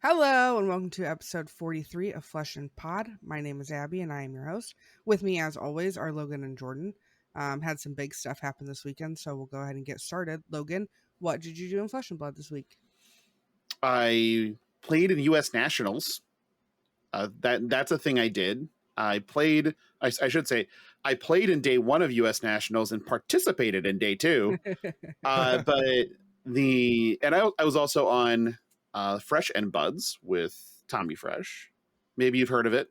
Hello, and welcome to episode 43 of Flesh and Pod. My name is Abby, and I am your host. With me, as always, are Logan and Jordan. Had some big stuff happen this weekend, so we'll go ahead and get started. Logan, what did you do in Flesh and Blood this week? I played in U.S. Nationals. That's a thing I did. I played. I should say I played in day one of U.S. Nationals and participated in day two. But I was also on Fresh and Buds with Tommy Fresh. Maybe you've heard of it.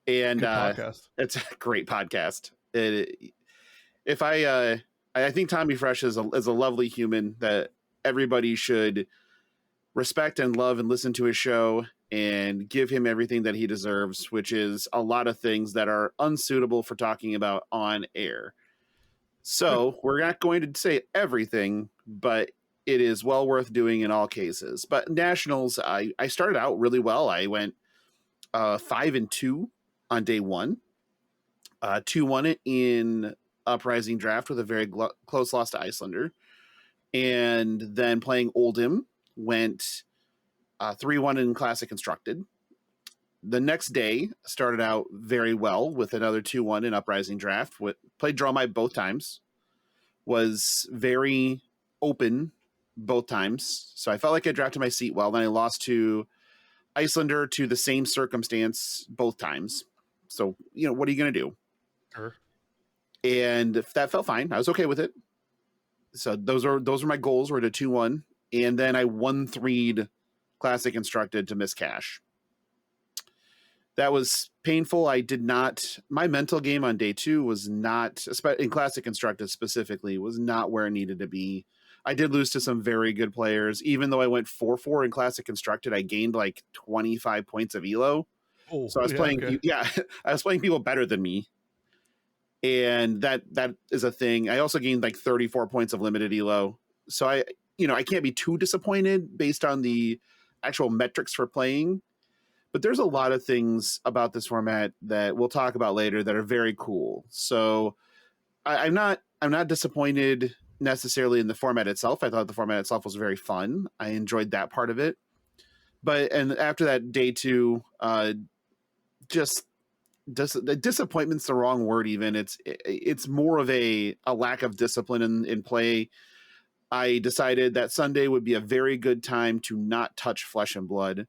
And Good podcast. It's a great podcast. I think Tommy Fresh is a lovely human that everybody should respect and love and listen to his show and give him everything that he deserves, which is a lot of things that are unsuitable for talking about on air. So we're not going to say everything, but it is well worth doing in all cases. But Nationals, I started out really well. I went 5-2 on day one, 2-1 in Uprising Draft with a very close loss to Icelander. And then playing Oldhim, went 3-1 in Classic Constructed. The next day started out very well with another 2-1 in Uprising Draft. Played Dromai both times. Was very open both times. So I felt like I drafted my seat well. Then I lost to Icelander to the same circumstance both times. So, what are you going to do? Sure. And that felt fine. I was okay with it. So those were my goals, were to 2-1. And then I 1-3'd Classic Constructed to miss cash. That was painful. My mental game on day two was not, in Classic Constructed specifically, was not where it needed to be. I did lose to some very good players. Even though I went 4-4 in Classic Constructed, I gained like 25 points of elo. Oh, So I was playing, I was playing people better than me. And that is a thing. I also gained like 34 points of limited elo. So I can't be too disappointed based on the actual metrics for playing. But there's a lot of things about this format that we'll talk about later that are very cool. So I'm not disappointed necessarily in the format itself. I thought the format itself was very fun. I enjoyed that part of it. And after that, day two, disappointment's the wrong word. Even it's more of a lack of discipline in play. I decided that Sunday would be a very good time to not touch Flesh and Blood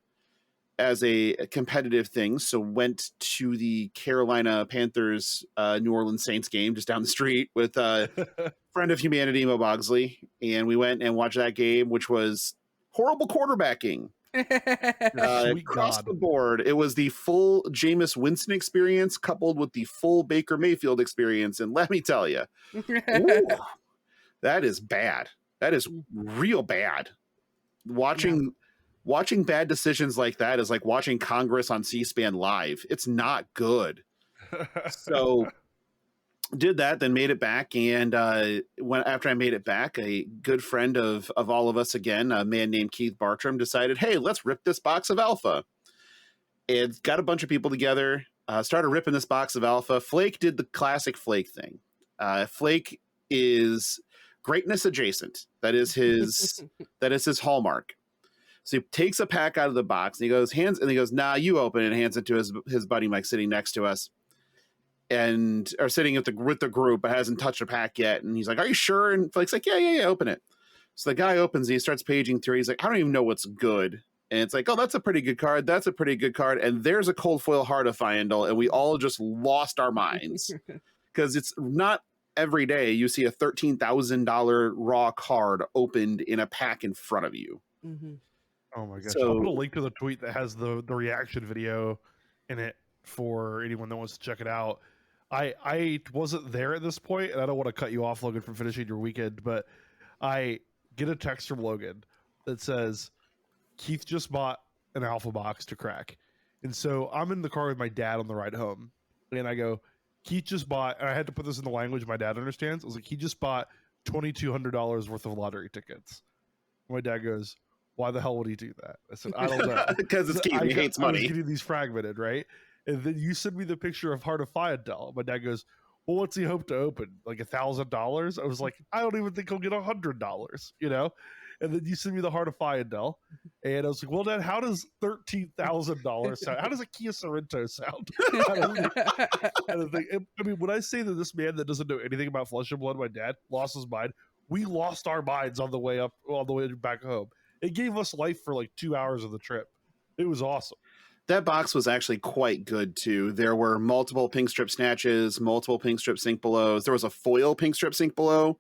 as a competitive thing. So went to the Carolina Panthers New Orleans Saints game just down the street with friend of humanity, Mo Bogsley. And we went and watched that game, which was horrible quarterbacking. Across the board. It was the full Jameis Winston experience coupled with the full Baker Mayfield experience. And let me tell you, that is bad. That is real bad. Watching bad decisions like that is like watching Congress on C-SPAN live. It's not good. So did that, then made it back. And after I made it back, a good friend of all of us again, a man named Keith Bartram, decided, hey, let's rip this box of alpha. And got a bunch of people together, started ripping this box of alpha. Flake did the classic Flake thing. Flake is greatness adjacent. That is his hallmark. So he takes a pack out of the box and he goes, nah, you open it, and hands it to his buddy Mike sitting next to us or sitting with the group, but hasn't touched a pack yet. And he's like, are you sure? And Flake's like, yeah, open it. So the guy opens it, he starts paging through. He's like, I don't even know what's good. And it's like, oh, that's a pretty good card. That's a pretty good card. And there's a cold foil Heart of Fyendal. And we all just lost our minds because it's not every day you see a $13,000 raw card opened in a pack in front of you. Mm-hmm. Oh my gosh. So, I'll put a link to the tweet that has the reaction video in it for anyone that wants to check it out. I wasn't there at this point, and I don't want to cut you off, Logan, from finishing your weekend, but I get a text from Logan that says, Keith just bought an alpha box to crack. And so I'm in the car with my dad on the ride home, and I go, Keith just bought, and I had to put this in the language my dad understands. I was like, he just bought $2,200 worth of lottery tickets. My dad goes, why the hell would he do that? I said, I don't know. Because it's Keith, he hates money. I was getting these fragmented, right? And then you send me the picture of Heart of Fyendal. My dad goes, well, what's he hope to open? Like $1,000? I was like, I don't even think he'll get $100, you know? And then you send me the Heart of Fayendel. And I was like, well, Dad, how does $13,000 sound? How does a Kia Sorento sound? I mean, when I say that this man that doesn't know anything about Flesh and Blood, my dad, lost his mind, we lost our minds on the way back home. It gave us life for like 2 hours of the trip. It was awesome. That box was actually quite good too. There were multiple pink strip snatches, multiple pink strip sink belows. There was a foil pink strip sink below,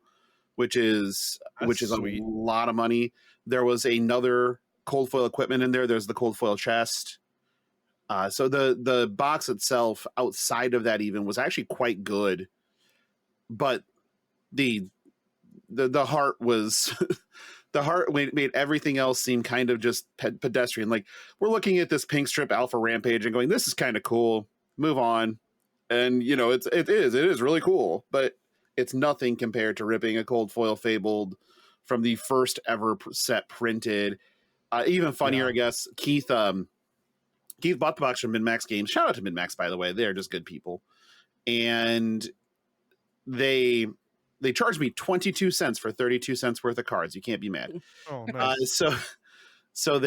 which is Sweet. a lot of money. There was another cold foil equipment in there. There's the cold foil chest. So the box itself, outside of that, even was actually quite good. But the heart was the heart made everything else seem kind of just pedestrian. Like, we're looking at this pink strip Alpha Rampage and going, this is kind of cool. Move on. And you know, it is really cool, but it's nothing compared to ripping a cold foil Fabled from the first ever set printed. Even funnier, I guess. Keith bought the box from MinMax Games. Shout out to MinMax, by the way. They're just good people. And they charged me 22 cents for 32 cents worth of cards. You can't be mad. Oh, nice. So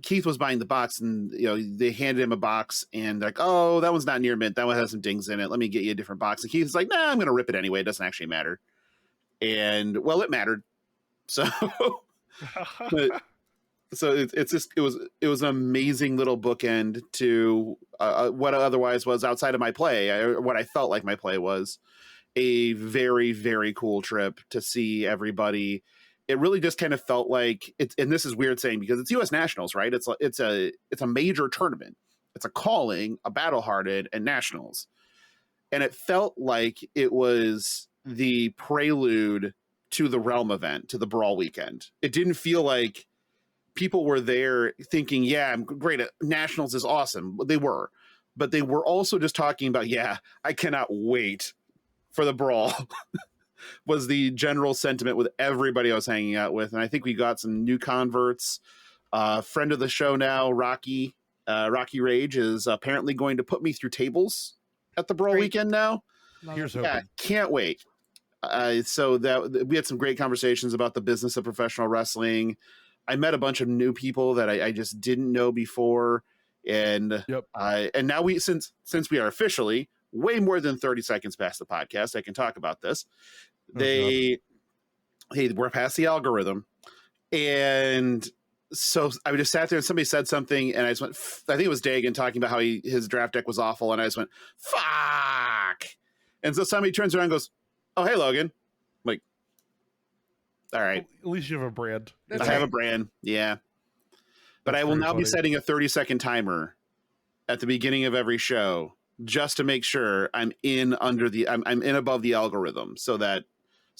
Keith was buying the box, and you know, they handed him a box and like, oh, that one's not near mint. That one has some dings in it. Let me get you a different box. And Keith's like, nah, I'm going to rip it anyway. It doesn't actually matter. And well, it mattered. So, it was an amazing little bookend to what otherwise was outside of my play. What I felt like my play was a very, very cool trip to see everybody. It really just kind of felt like it's, and this is weird saying because it's U.S. Nationals, right? It's a major tournament. It's a calling, a Battle Hearted, and Nationals, and it felt like it was the prelude to the Realm event, to the Brawl weekend. It didn't feel like people were there thinking, yeah, I'm great at Nationals is awesome. They were, but they were also just talking about, yeah, I cannot wait for the Brawl. Was the general sentiment with everybody I was hanging out with. And I think we got some new converts. Friend of the show now, Rocky Rage, is apparently going to put me through tables at the Brawl weekend now. Here's hoping. Yeah, can't wait. So that we had some great conversations about the business of professional wrestling. I met a bunch of new people that I just didn't know before. And and now since we are officially way more than 30 seconds past the podcast, I can talk about this. We're past the algorithm. And so I just sat there and somebody said something and I just went, I think it was Dagan talking about how his draft deck was awful. And I just went, fuck. And so somebody turns around and goes, oh, hey, Logan. I'm like, all right. At least you have a brand. I have a brand. Yeah. But I will now be setting a 30-second timer at the beginning of every show just to make sure I'm in above the algorithm so that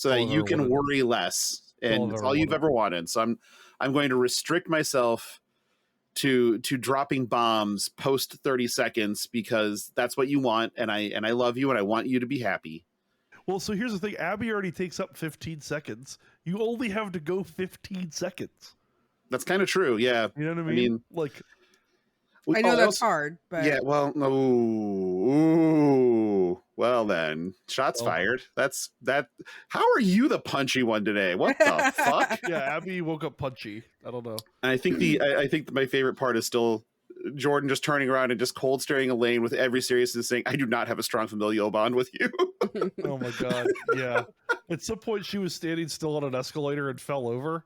you can worry less. And it's all you've ever wanted. So I'm going to restrict myself to dropping bombs post 30 seconds because that's what you want. And I love you and I want you to be happy. Well, so here's the thing. Abby already takes up 15 seconds. You only have to go 15 seconds. That's kind of true. Yeah. You know what I mean? Like, I know that's hard, but yeah. Well, ooh, well then, shots fired. That's that. How are you the punchy one today? What the fuck? Yeah, Abby woke up punchy. I don't know. And I think my favorite part is still Jordan just turning around and just cold staring Elaine with every seriousness, saying, "I do not have a strong familial bond with you." Oh my god. Yeah. At some point, she was standing still on an escalator and fell over.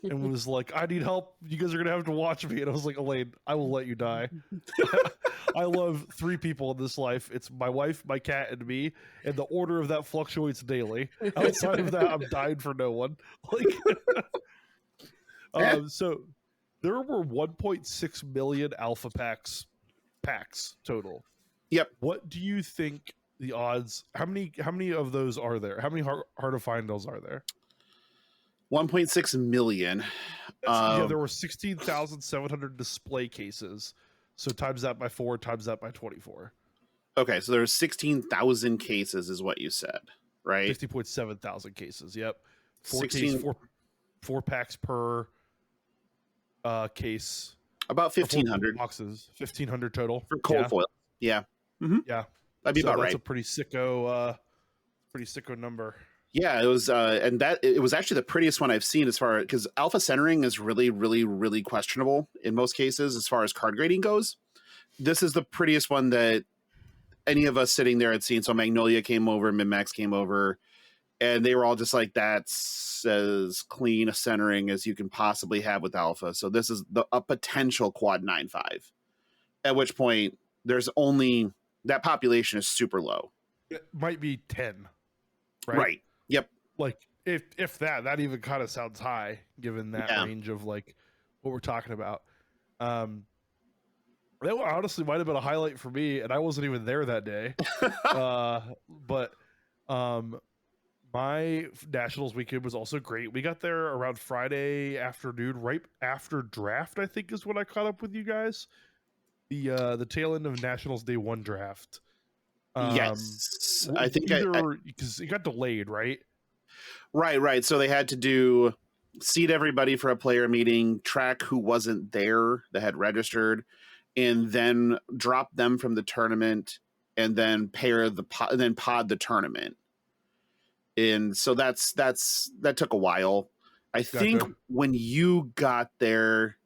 And was like, I need help. You guys are going to have to watch me. And I was like, Elaine, I will let you die. I love 3 people in this life. It's my wife, my cat, and me. And the order of that fluctuates daily. Outside of that, I'm dying for no one. Like, so there were 1.6 million alpha packs total. Yep. What do you think the odds? How many of those are there? How many Heart of Fayendels are there? 1.6 million. Yeah, there were 16,700 display cases. So times that by 4, times that by 24. Okay, so there's 16,000 cases is what you said, right? 50.7 thousand cases. Yep. 4 packs per case. About 1,500 boxes. 1,500 total for cold foil. Yeah. Mm-hmm. Yeah. That'd be about right. That's a pretty sicko number. Yeah, it was, and that it was actually the prettiest one I've seen as far because alpha centering is really, really, really questionable in most cases as far as card grading goes. This is the prettiest one that any of us sitting there had seen. So Magnolia came over, Minmax came over, and they were all just like, "That's as clean a centering as you can possibly have with alpha." So this is a potential quad 9-5. At which point, there's only that population is super low. It might be 10, Right. Yep. Like if that even kind of sounds high given that range of like what we're talking about. That honestly might have been a highlight for me, and I wasn't even there that day. But my Nationals weekend was also great. We got there around Friday afternoon, right after draft, I think is when I caught up with you guys. The tail end of Nationals Day 1 draft. Yes. I think because it got delayed, right? Right. So they had to seat everybody for a player meeting, track who wasn't there that had registered, and then drop them from the tournament, and then pod the tournament. And so that took a while. I think when you got there,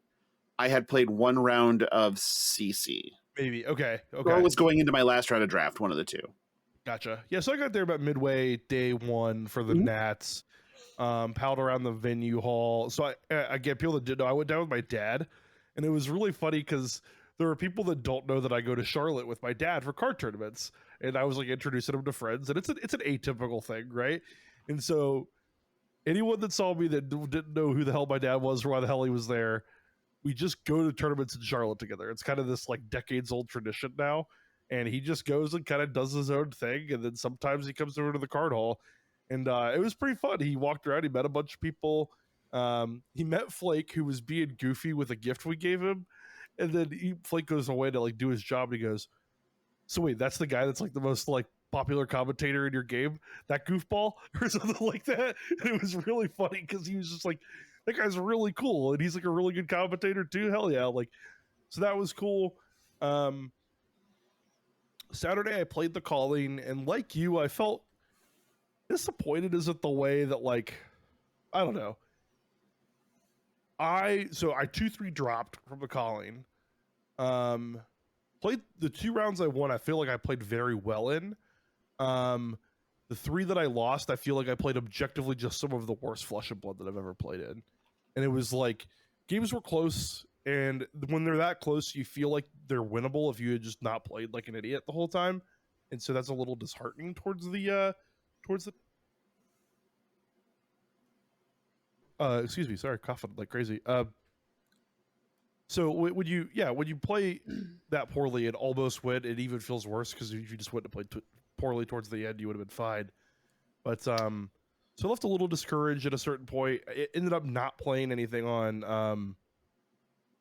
I had played one round of CC. Maybe. Okay. Or I was going into my last round of draft, one of the two. Gotcha. Yeah, so I got there about midway day 1 for the Nats. Palled around the venue hall. So I get people that didn't know. I went down with my dad, and it was really funny because there are people that don't know that I go to Charlotte with my dad for card tournaments, and I was like introducing them to friends, and it's an atypical thing, right? And so anyone that saw me that didn't know who the hell my dad was or why the hell he was there, we just go to tournaments in Charlotte together. It's kind of this like decades old tradition now, and he just goes and kind of does his own thing, and then sometimes he comes over to the card hall, and it was pretty fun. He walked around, he met a bunch of people. He met Flake, who was being goofy with a gift we gave him, and then Flake goes away to like do his job, and he goes, "So wait, that's the guy that's like the most like popular commentator in your game, that goofball," or something like that. And it was really funny because he was just like, "That guy's really cool, and he's like a really good commentator too." Hell yeah! Like, so that was cool. Saturday I played the calling, and like you, I felt disappointed. Isn't the way that like, I don't know. I 2-3 dropped from the calling. Played the 2 rounds I won. I feel like I played very well in. The 3 that I lost, I feel like I played objectively just some of the worst Flesh and Blood that I've ever played in. And it was like games were close, and when they're that close, you feel like they're winnable if you had just not played like an idiot the whole time. And so that's a little disheartening towards the excuse me, sorry, coughing like crazy. So when you play that poorly and almost win, it even feels worse because if you just went to play poorly towards the end, you would have been fine. But so I left a little discouraged at a certain point. It ended up not playing anything on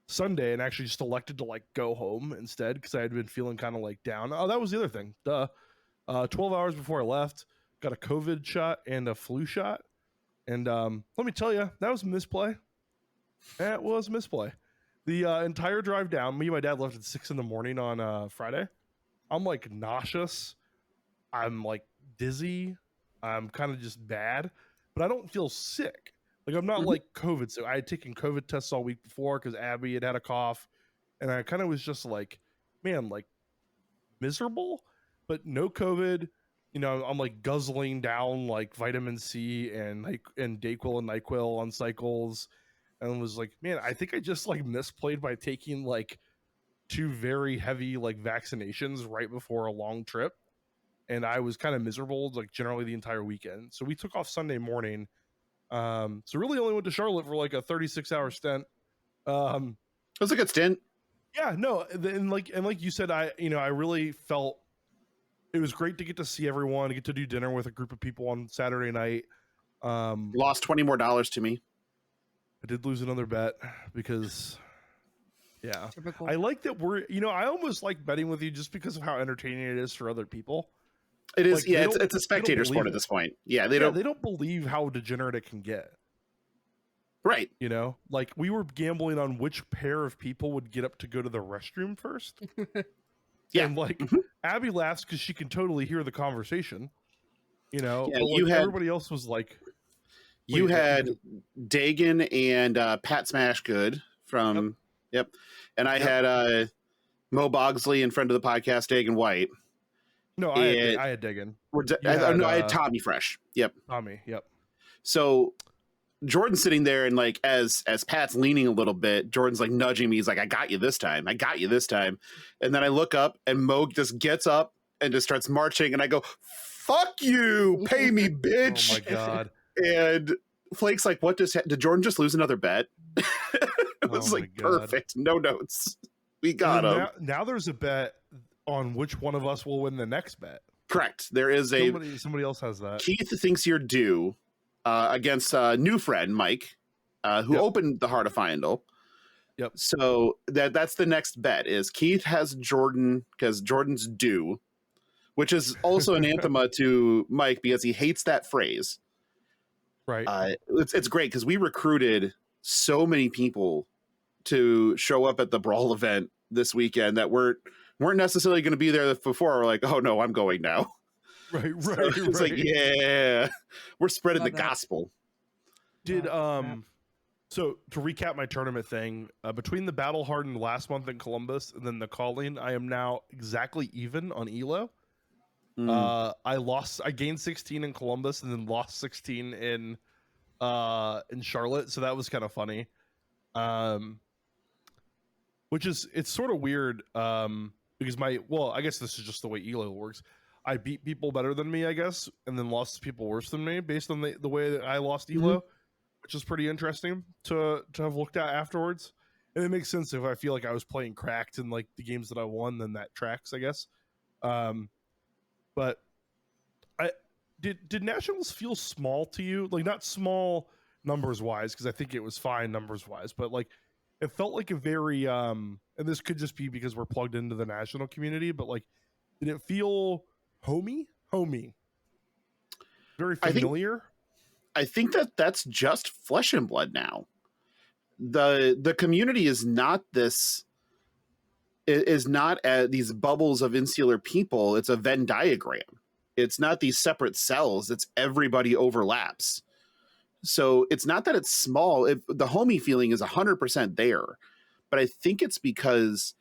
Sunday, and actually just elected to like go home instead because I had been feeling kind of like down. Oh, that was the other thing. 12 hours before I left, got a COVID shot and a flu shot. And let me tell you, that was a misplay. That was a misplay. The entire drive down, me and my dad left at 6 a.m. on Friday. I'm like nauseous. I'm like dizzy. I'm kind of just bad, but I don't feel sick. Like I'm not like COVID. So I had taken COVID tests all week before because Abby had a cough, and I kind of was just like, man, like miserable, but no COVID. You know, I'm like guzzling down like vitamin C and Dayquil and NyQuil on cycles, and was like, man, I think I just like misplayed by taking like 2 very heavy like vaccinations right before a long trip, and I was kind of miserable like generally the entire weekend. So we took off Sunday morning. So really only went to Charlotte for like a 36-hour stint. It was a good stint. Yeah, no, and like you said, I really felt it was great to get to see everyone, to get to do dinner with a group of people on Saturday night. Lost $20 more to me. I did lose another bet because, yeah, Typical. I like that I almost like betting with you just because of how entertaining it is for other people. It is, like, yeah. It's a spectator sport at this point. Yeah, they don't believe how degenerate it can get. Right. You know, like we were gambling on which pair of people would get up to go to the restroom first. Yeah. And like Abby laughs because she can totally hear the conversation. you know. Yeah, But you like had everybody else was like, you wait, had Dagan and Pat Smashgood from yep, and I Yep. had Mo Bogsley and friend of the podcast Dagan White. no, And I had Diggin. I had Tommy Fresh. Yep. Tommy. Yep. So Jordan's sitting there and like as Pat's leaning a little bit, Jordan's like nudging me. He's like, I got you this time. I got you this time. And then I look up and Mo just gets up and just starts marching. And I go, fuck you. Pay me, bitch. Oh my God. And Flake's like, what just did Jordan just lose another bet? It was Oh my like God. perfect. No notes. We got And him. now there's a bet on which one of us will win the next bet. Correct. There is a Somebody else has that. Keith thinks you're due against a new friend, Mike, who Yep. opened the Heart of Findle. Yep. So that's the next bet is Keith has Jordan because Jordan's due, which is also an anathema to Mike because he hates that phrase. Right. It's great because we recruited so many people to show up at the Brawl event this weekend that weren't necessarily going to be there before. We're like, oh no, I'm going now. Right. So it's like, yeah, we're spreading Love the that. gospel. Did Yeah. So to recap my tournament thing, between the battle hardened last month in Columbus and then the calling, I am now exactly even on Elo. I gained 16 in Columbus and then lost 16 in Charlotte, so that was kind of funny. It's sort of weird because I guess this is just the way Elo works. I beat people better than me, I guess, and then lost to people worse than me based on the way that I lost Elo, which is pretty interesting to have looked at afterwards. And it makes sense if I feel like I was playing cracked in like the games that I won, then that tracks, I guess. But did Nationals feel small to you? Like not small numbers wise, because I think it was fine numbers wise, but like it felt like a very and this could just be because we're plugged into the national community, but like did it feel homey? Very familiar? I think that's just Flesh and Blood now. The community is not this is not these bubbles of insular people. It's a Venn diagram. It's not these separate cells. It's everybody overlaps. So it's not that it's small. The homey feeling is 100% there, but I think it's because,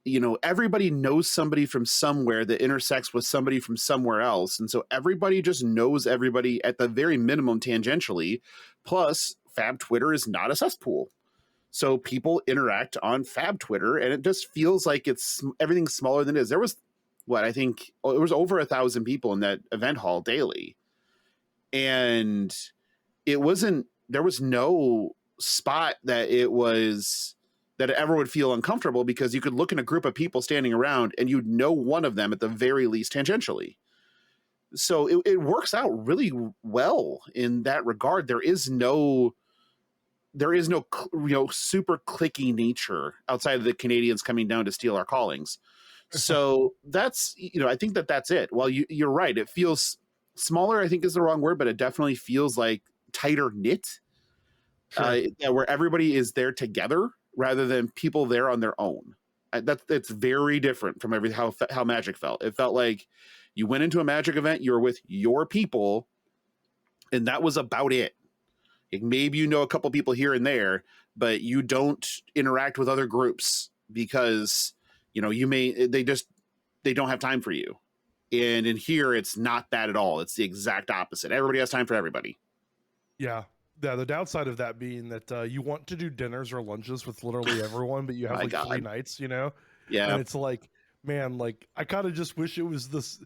you know, everybody knows somebody from somewhere that intersects with somebody from somewhere else. And so everybody just knows everybody at the very minimum tangentially. Plus, Fab Twitter is not a cesspool. So people interact on Fab Twitter, and it just feels like everything's smaller than it is. There was, I think it was over 1,000 people in that event hall daily. And there was no spot that ever would feel uncomfortable because you could look in a group of people standing around and you'd know one of them at the very least tangentially. So it works out really well in that regard. There is no super clicky nature outside of the Canadians coming down to steal our callings. So that's, I think that's it. Well, you're right. It feels smaller, I think is the wrong word, but it definitely feels like tighter knit, where everybody is there together rather than people there on their own. It's very different from how Magic felt. It felt like you went into a Magic event, you were with your people, and that was about it. Like maybe a couple people here and there, but you don't interact with other groups because they don't have time for you. And in here, it's not that at all. It's the exact opposite. Everybody has time for everybody. Yeah. The downside of that being that you want to do dinners or lunches with literally everyone, but you have like 3 nights, Yeah. And it's like, man, like I kind of just wish it was this.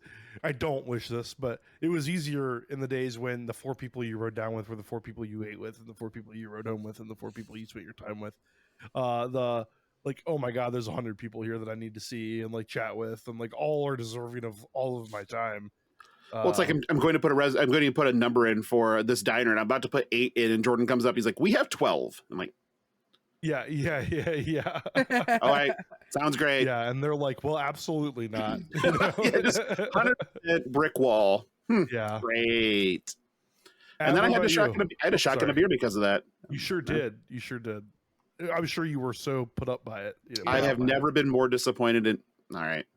I don't wish this, but it was easier in the days when the 4 people you rode down with were the 4 people you ate with and the 4 people you rode home with and the 4 people you spent your time with. Oh my God, there's 100 people here that I need to see and like chat with, and like all are deserving of all of my time. Well, it's like I'm going to put a number in for this diner, and I'm about to put 8 in, and Jordan comes up. He's like, "We have 12." I'm like, "Yeah." All right, sounds great. Yeah, and they're like, "Well, absolutely not." Just 100% brick wall. Yeah, great. And then I had a shotgun a beer because of that. You sure did. I'm sure you were so put up by it. I have never been more disappointed in. All right.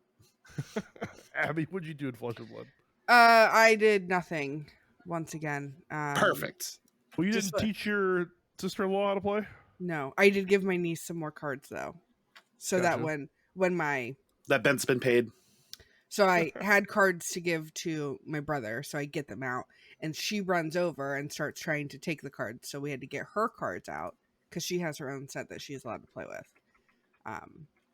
Abby, what'd you do in Flesh and Blood? I did nothing once again. Perfect. Well, you Just didn't teach your sister-in-law how to play? No, I did give my niece some more cards though, so that Gotcha. when my That bet's been paid. so I had cards to give to my brother, so I get them out, and she runs over and starts trying to take the cards. So we had to get her cards out because she has her own set that she's allowed to play with.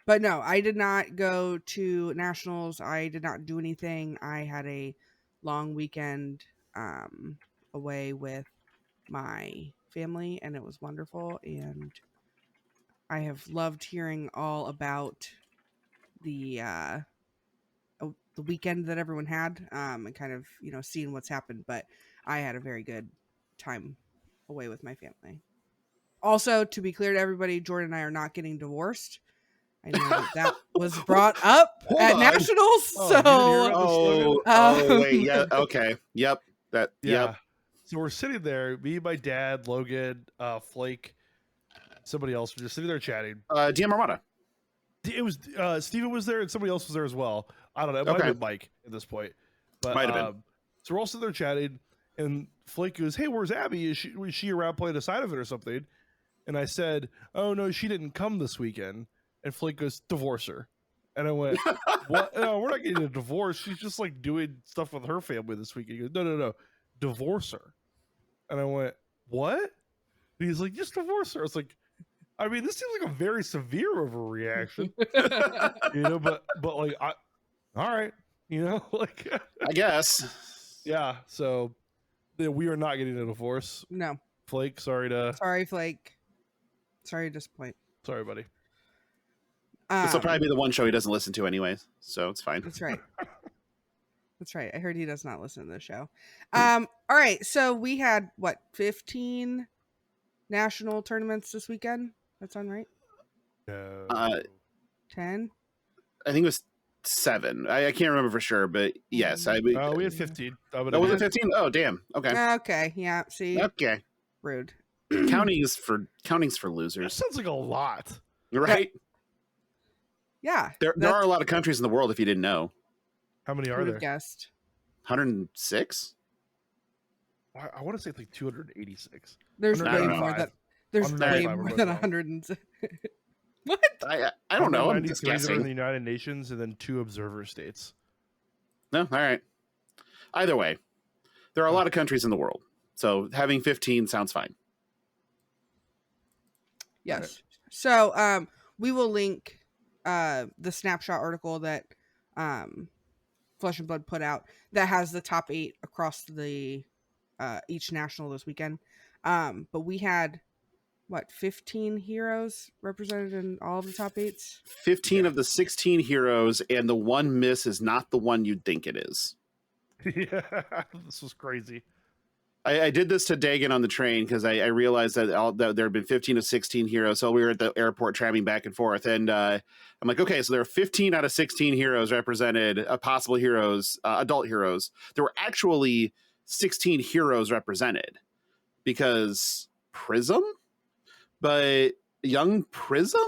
But no, I did not go to nationals. I did not do anything. I had a long weekend away with my family, and it was wonderful. And I have loved hearing all about the weekend that everyone had, and kind of seeing what's happened. But I had a very good time away with my family. Also, to be clear to everybody, Jordan and I are not getting divorced. I know that was brought up Hold at on. nationals. Oh, you didn't hear it? Oh, wait. Yeah. Okay. Yep. Yeah. Yep. So we're sitting there, me, my dad, Logan, Flake, somebody else. We're just sitting there chatting. DM Armada. It was Steven was there and somebody else was there as well. I don't know. It might Okay. have been Mike at this point. But Might have been. So we're all sitting there chatting, and Flake goes, "Hey, where's Abby? Was she around playing a side of it or something?" And I said, "Oh no, she didn't come this weekend." And Flake goes, "Divorce her." And I went, "What? No, we're not getting a divorce. She's just like doing stuff with her family this weekend." He goes, "No, divorce her." And I went, "What?" And he's like, "Just divorce her." I was like, I mean, this seems like a very severe overreaction, but like, all right, like, I guess. yeah. So we are not getting a divorce. No, Flake, sorry, Flake. Sorry to disappoint. sorry, buddy. This will probably be the one show he doesn't listen to anyways, so it's fine. That's right. That's right. I heard he does not listen to the show. All right. So we had 15 national tournaments this weekend? That sound right? No. 10? I think it was 7. I can't remember for sure, but yes. We had 15. Was it 15? Oh, damn. Okay. Okay. Yeah. See? Okay. Rude. Counting's for That losers, sounds like a lot. right? Yeah. There are a lot of countries in the world if you didn't know. How many Who are would there? have guessed? 106? I want to say it's like 286. There's way 195. more than there's way 195 more or than wrong. 100. What? I don't know. I'm just 193 that are in guessing. the United Nations, and then 2 observer states. No, all right. Either way, there are a lot of countries in the world, so having 15 sounds fine. Yes. So we will link the snapshot article that Flesh and Blood put out that has the top 8 across the each national this weekend. But we had 15 heroes represented in all of the top 8s? 15 of the 16 heroes, and the one miss is not the one you'd think it is. Yeah, this was crazy. I did this to Dagan on the train because I realized that there had been 15 of 16 heroes. So we were at the airport tramming back and forth. And I'm like, okay, so there are 15 out of 16 heroes represented, possible heroes, adult heroes. There were actually 16 heroes represented because Prism? But Young Prism?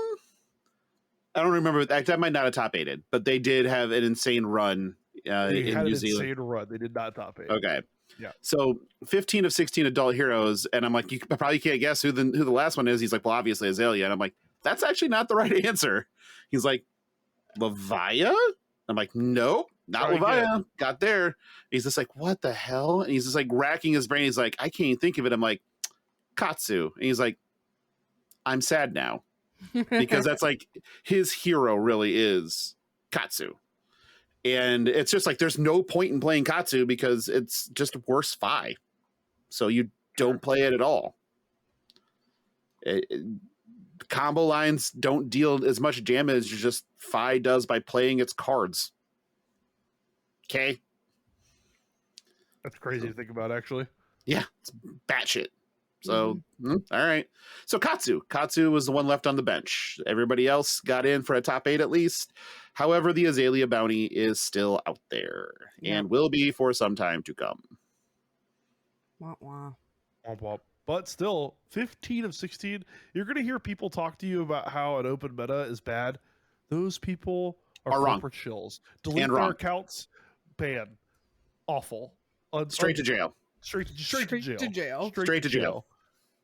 I don't remember. That might not have top 8'd, but they did have an insane run They in had New an Zealand. insane run. They did not top 8. Okay. Yeah. So 15 of 16 adult heroes, and I'm like, you probably can't guess who the last one is. He's like, well, obviously Azalea, and I'm like, that's actually not the right answer. He's like, Levia? I'm like, nope, not Try Levia. again. Got there. He's just like, what the hell? And he's just like racking his brain. He's like, I can't even think of it. I'm like, Katsu. And he's like, I'm sad now because that's like his hero really is Katsu. And it's just like there's no point in playing Katsu because it's just worse Fi. So you don't play it at all. Combo lines don't deal as much damage as just Fi does by playing its cards. Okay? That's crazy to think about, actually. Yeah, it's batshit. So, all right. So Katsu was the one left on the bench. Everybody else got in for a top 8 at least. However, the Azalea bounty is still out there and will be for some time to come. Wah, wah. Womp womp. But still, 15 of 16. You're going to hear people talk to you about how an open meta is bad. Those people are wrong. corporate shills. Delete And their wrong. accounts, ban. awful. Straight to jail. Straight to jail. To jail. Straight to jail.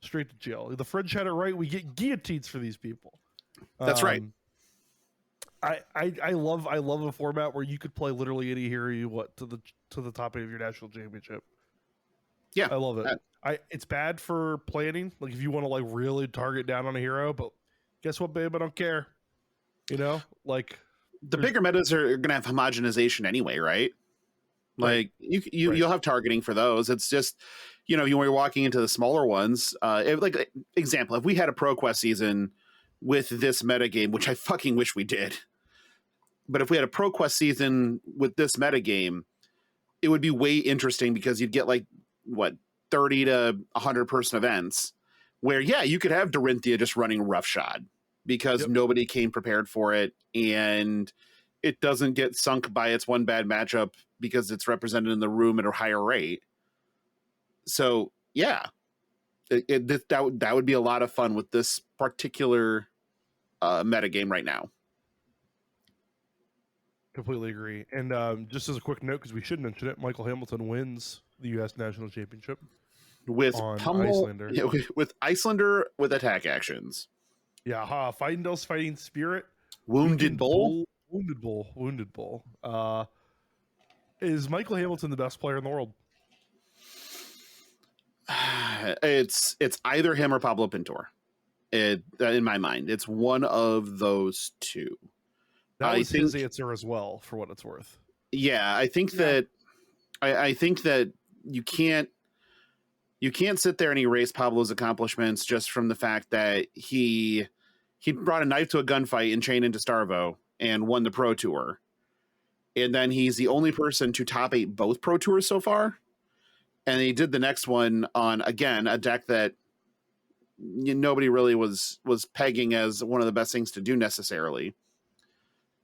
Straight to jail. The French had it right. We get guillotines for these people. That's right. I love a format where you could play literally any hero you want to the top of your national championship. Yeah, I love it. It's bad for planning, like if you want to like really target down on a hero, but guess what, babe? I don't care. You know, like the bigger metas are going to have homogenization anyway, right? Like you'll have targeting for those. It's just, you know, when you're walking into the smaller ones, like example, if we had a ProQuest season with this metagame, which I fucking wish we did, but if we had a ProQuest season with this metagame, it would be way interesting because you'd get like what 30 to 100 person events where you could have Dorinthia just running roughshod because nobody came prepared for it, and it doesn't get sunk by its one bad matchup because it's represented in the room at a higher rate. So that would be a lot of fun with this particular metagame right now. Completely agree. And just as a quick note, because we should mention it, Michael Hamilton wins the U.S. National Championship with Icelander. With Icelander with attack actions. Yeah, Findell's Fighting Spirit. Wounded Bull. Is Michael Hamilton the best player in the world? It's either him or Pablo Pintor. In my mind, it's one of those two. That was his answer as well, for what it's worth. Yeah, I think that I think that you can't sit there and erase Pablo's accomplishments just from the fact that he brought a knife to a gunfight and chained into Starvo and won the Pro Tour. And then he's the only person to top 8 both Pro Tours so far. And he did the next one on, again, a deck that nobody really was pegging as one of the best things to do necessarily.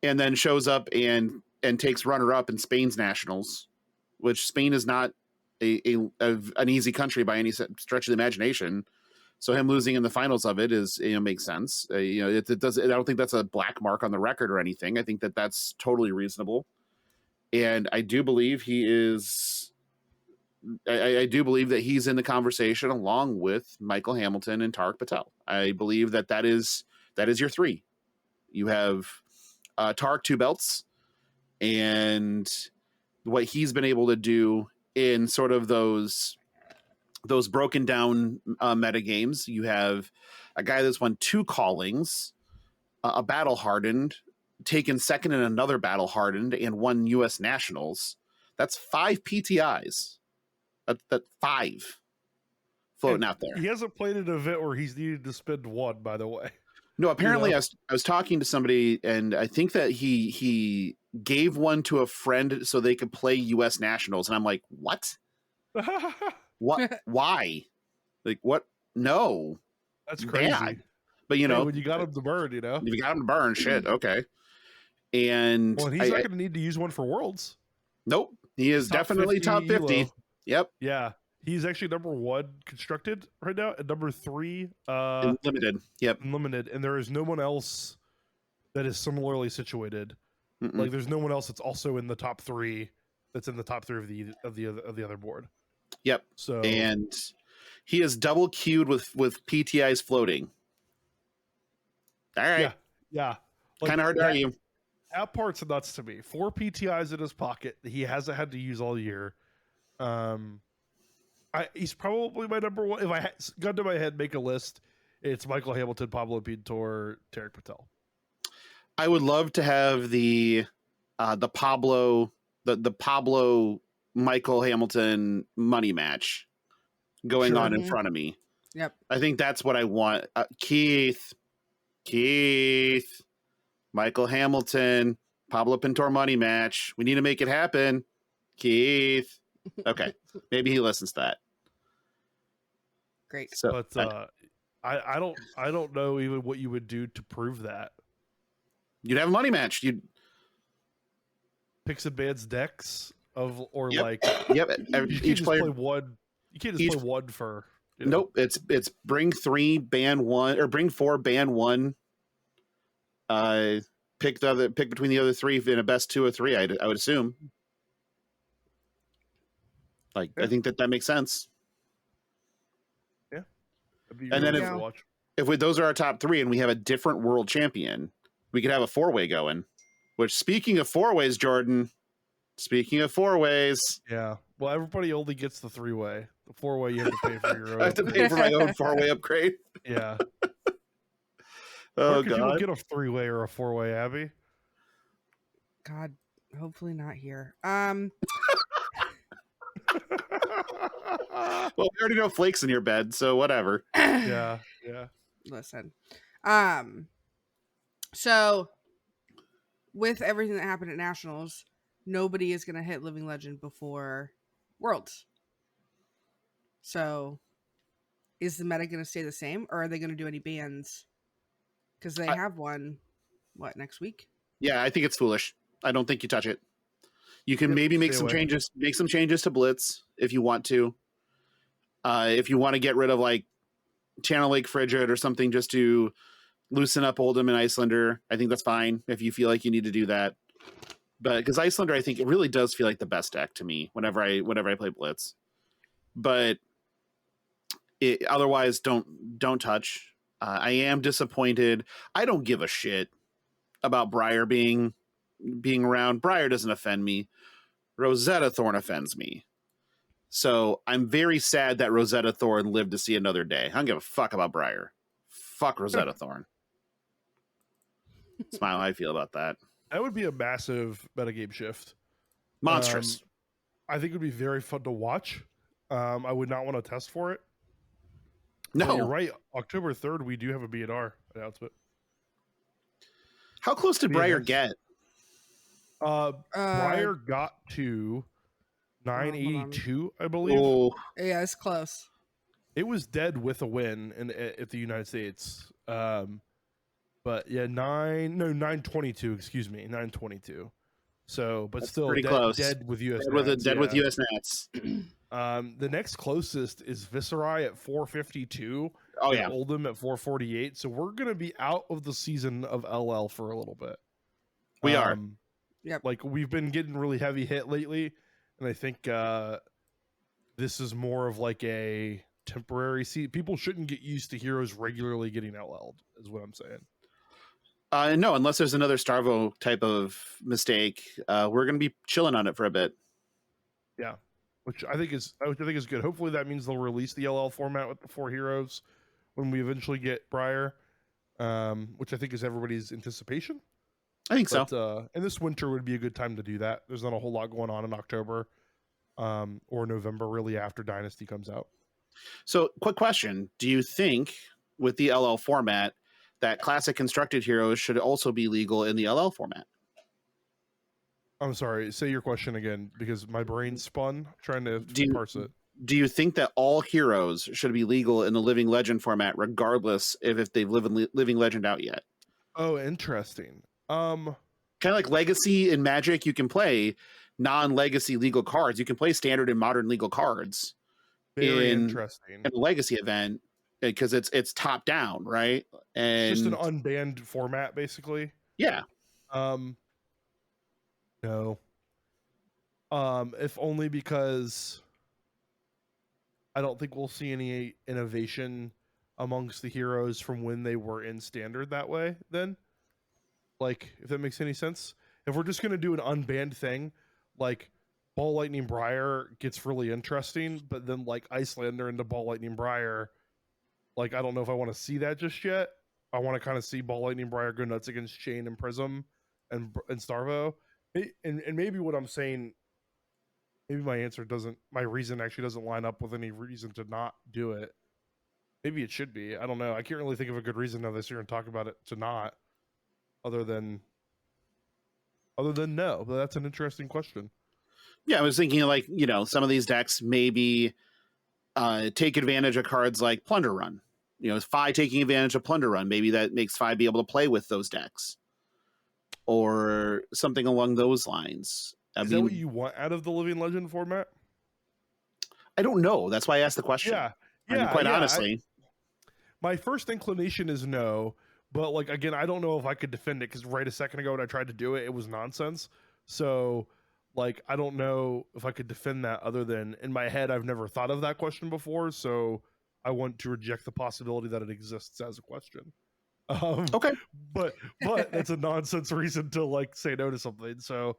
And then shows up and takes runner-up in Spain's Nationals, which Spain is not an easy country by any stretch of the imagination. So him losing in the finals of it is, makes sense. It does. I don't think that's a black mark on the record or anything. I think that that's totally reasonable. And I do believe he is. I do believe that he's in the conversation along with Michael Hamilton and Tarek Patel. I believe that is your 3. You have Tarek 2 belts, and what he's been able to do in sort of those broken down meta games. You have a guy that's won 2 callings, a battle hardened, taken second in another battle hardened, and won U.S. Nationals. That's 5 PTIs. That 5 floating out there. He hasn't played an event where he's needed to spend 1, by the way. No, apparently I was talking to somebody, and I think that he gave one to a friend so they could play U.S. Nationals, and I'm like, what? What? Why? Like, what? No. That's crazy. Bad. But, when you got him to burn, If you got him to burn, shit, okay. And he's not going to need to use one for Worlds. Nope. He is definitely top 50. Elo. Yep. Yeah. He's actually number 1 constructed right now, and number 3 limited. Yep. Limited, and there is no one else that is similarly situated. Like there's no one else that's also in the top 3 that's in the top 3 of the other board. Yep. So and he is double queued with PTIs floating. All right. Yeah. Kind of hard to argue. That part's nuts to me. 4 PTIs in his pocket that he hasn't had to use all year. He's probably my number 1. If I gun to my head, make a list, it's Michael Hamilton, Pablo Pintor, Tarek Patel. I would love to have the Pablo Michael Hamilton money match going on in front of me. Yep. I think that's what I want. Keith, Michael Hamilton, Pablo Pintor money match. We need to make it happen. Keith. Okay. Maybe he listens to that. Great. So, but I don't know even what you would do to prove that. You'd have a money match. You'd pick some bands decks of Yep. Each player play one. You can't just play one for. Nope. It's bring 3, ban 1, or bring 4, ban 1. Pick between the other 3 in a best 2 or 3. I would assume. Like, Yeah. I think that makes sense. And then if those are our top 3 and we have a different world champion, we could have a 4-way going. Which, speaking of 4-ways, Jordan, yeah. Well, everybody only gets the 3-way. The 4-way, you have to pay for your own. I have to pay for my own 4-way upgrade. Yeah. Oh, Where could God. you get a 3-way or a 4-way, Abby? God, hopefully not here. Well, we already know Flake's in your bed, so whatever. Yeah. Listen. So with everything that happened at Nationals, nobody is going to hit Living Legend before Worlds. So is the meta going to stay the same, or are they going to do any bans? Because they have one, next week? Yeah, I think it's foolish. I don't think you touch it. You can maybe make some changes to Blitz if you want to. If you want to get rid of like Channel Lake Frigid or something just to loosen up Oldhim and Icelander, I think that's fine if you feel like you need to do that. But because Icelander, I think it really does feel like the best deck to me whenever I play Blitz. But otherwise, don't touch. I am disappointed. I don't give a shit about Briar being around. Briar doesn't offend me. Rosetta Thorn offends me. So I'm very sad that Rosetta Thorn lived to see another day. I don't give a fuck about Briar. Fuck Rosetta Thorn. That's how I feel about that. That would be a massive metagame shift. Monstrous. I think it would be very fun to watch. I would not want to test for it. No. But you're right. October 3rd, we do have a B&R announcement. How close did Briar get? Briar got to 982, I believe. Oh. Yeah, it's close. It was dead with a win at the United States. But yeah, 922. Excuse me, 922. So, but That's still pretty close. Dead with US. Dead with US Nats. The next closest is Viserai at 452. Oh yeah, Oldhim at 448. So we're gonna be out of the season of LL for a little bit. We are. Yep. Like we've been getting really heavy hit lately, and I think this is more of like a temporary seat. People shouldn't get used to heroes regularly getting LL'd, is what I'm saying. No, unless there's another Starvo type of mistake, we're going to be chilling on it for a bit. Yeah, which I think is good. Hopefully that means they'll release the LL format with the 4 heroes when we eventually get Briar, which I think is everybody's anticipation. I think so. And this winter would be a good time to do that. There's not a whole lot going on in October or November, really, after Dynasty comes out. So, quick question. Do you think with the LL format that classic constructed heroes should also be legal in the LL format? I'm sorry, say your question again, because my brain spun trying to parse it. Do you think that all heroes should be legal in the Living Legend format, regardless if they've Living Legend out yet? Oh, interesting. Kind of like Legacy and Magic, you can play non-Legacy legal cards. You can play standard and modern legal cards. Very interesting. In a Legacy event, because it's top down, right? And it's just an unbanned format, basically. Yeah. No. If only because I don't think we'll see any innovation amongst the heroes from when they were in standard that way then. Like, if that makes any sense. If we're just going to do an unbanned thing, like Ball Lightning Briar gets really interesting, but then like Icelander into Ball Lightning Briar, like I don't know if I want to see that just yet. I want to kind of see Ball Lightning Briar go nuts against Chain and Prism and Starvo. And maybe what I'm saying, maybe my reason actually doesn't line up with any reason to not do it. Maybe it should be. I don't know. I can't really think of a good reason now this year and talk about it to not. Other than no, but that's an interesting question. Yeah, I was thinking like, some of these decks maybe take advantage of cards like Plunder Run. Fi taking advantage of Plunder Run. Maybe that makes Fi be able to play with those decks. Or something along those lines. Is that what you want out of the Living Legend format? I don't know. That's why I asked the question. Yeah. Quite honestly. My first inclination is no. But, like, again, I don't know if I could defend it because right a second ago when I tried to do it, it was nonsense. So, Like, I don't know if I could defend that other than in my head, I've never thought of that question before. So I want to reject the possibility that it exists as a question. Okay. But that's a nonsense reason to like say no to something. So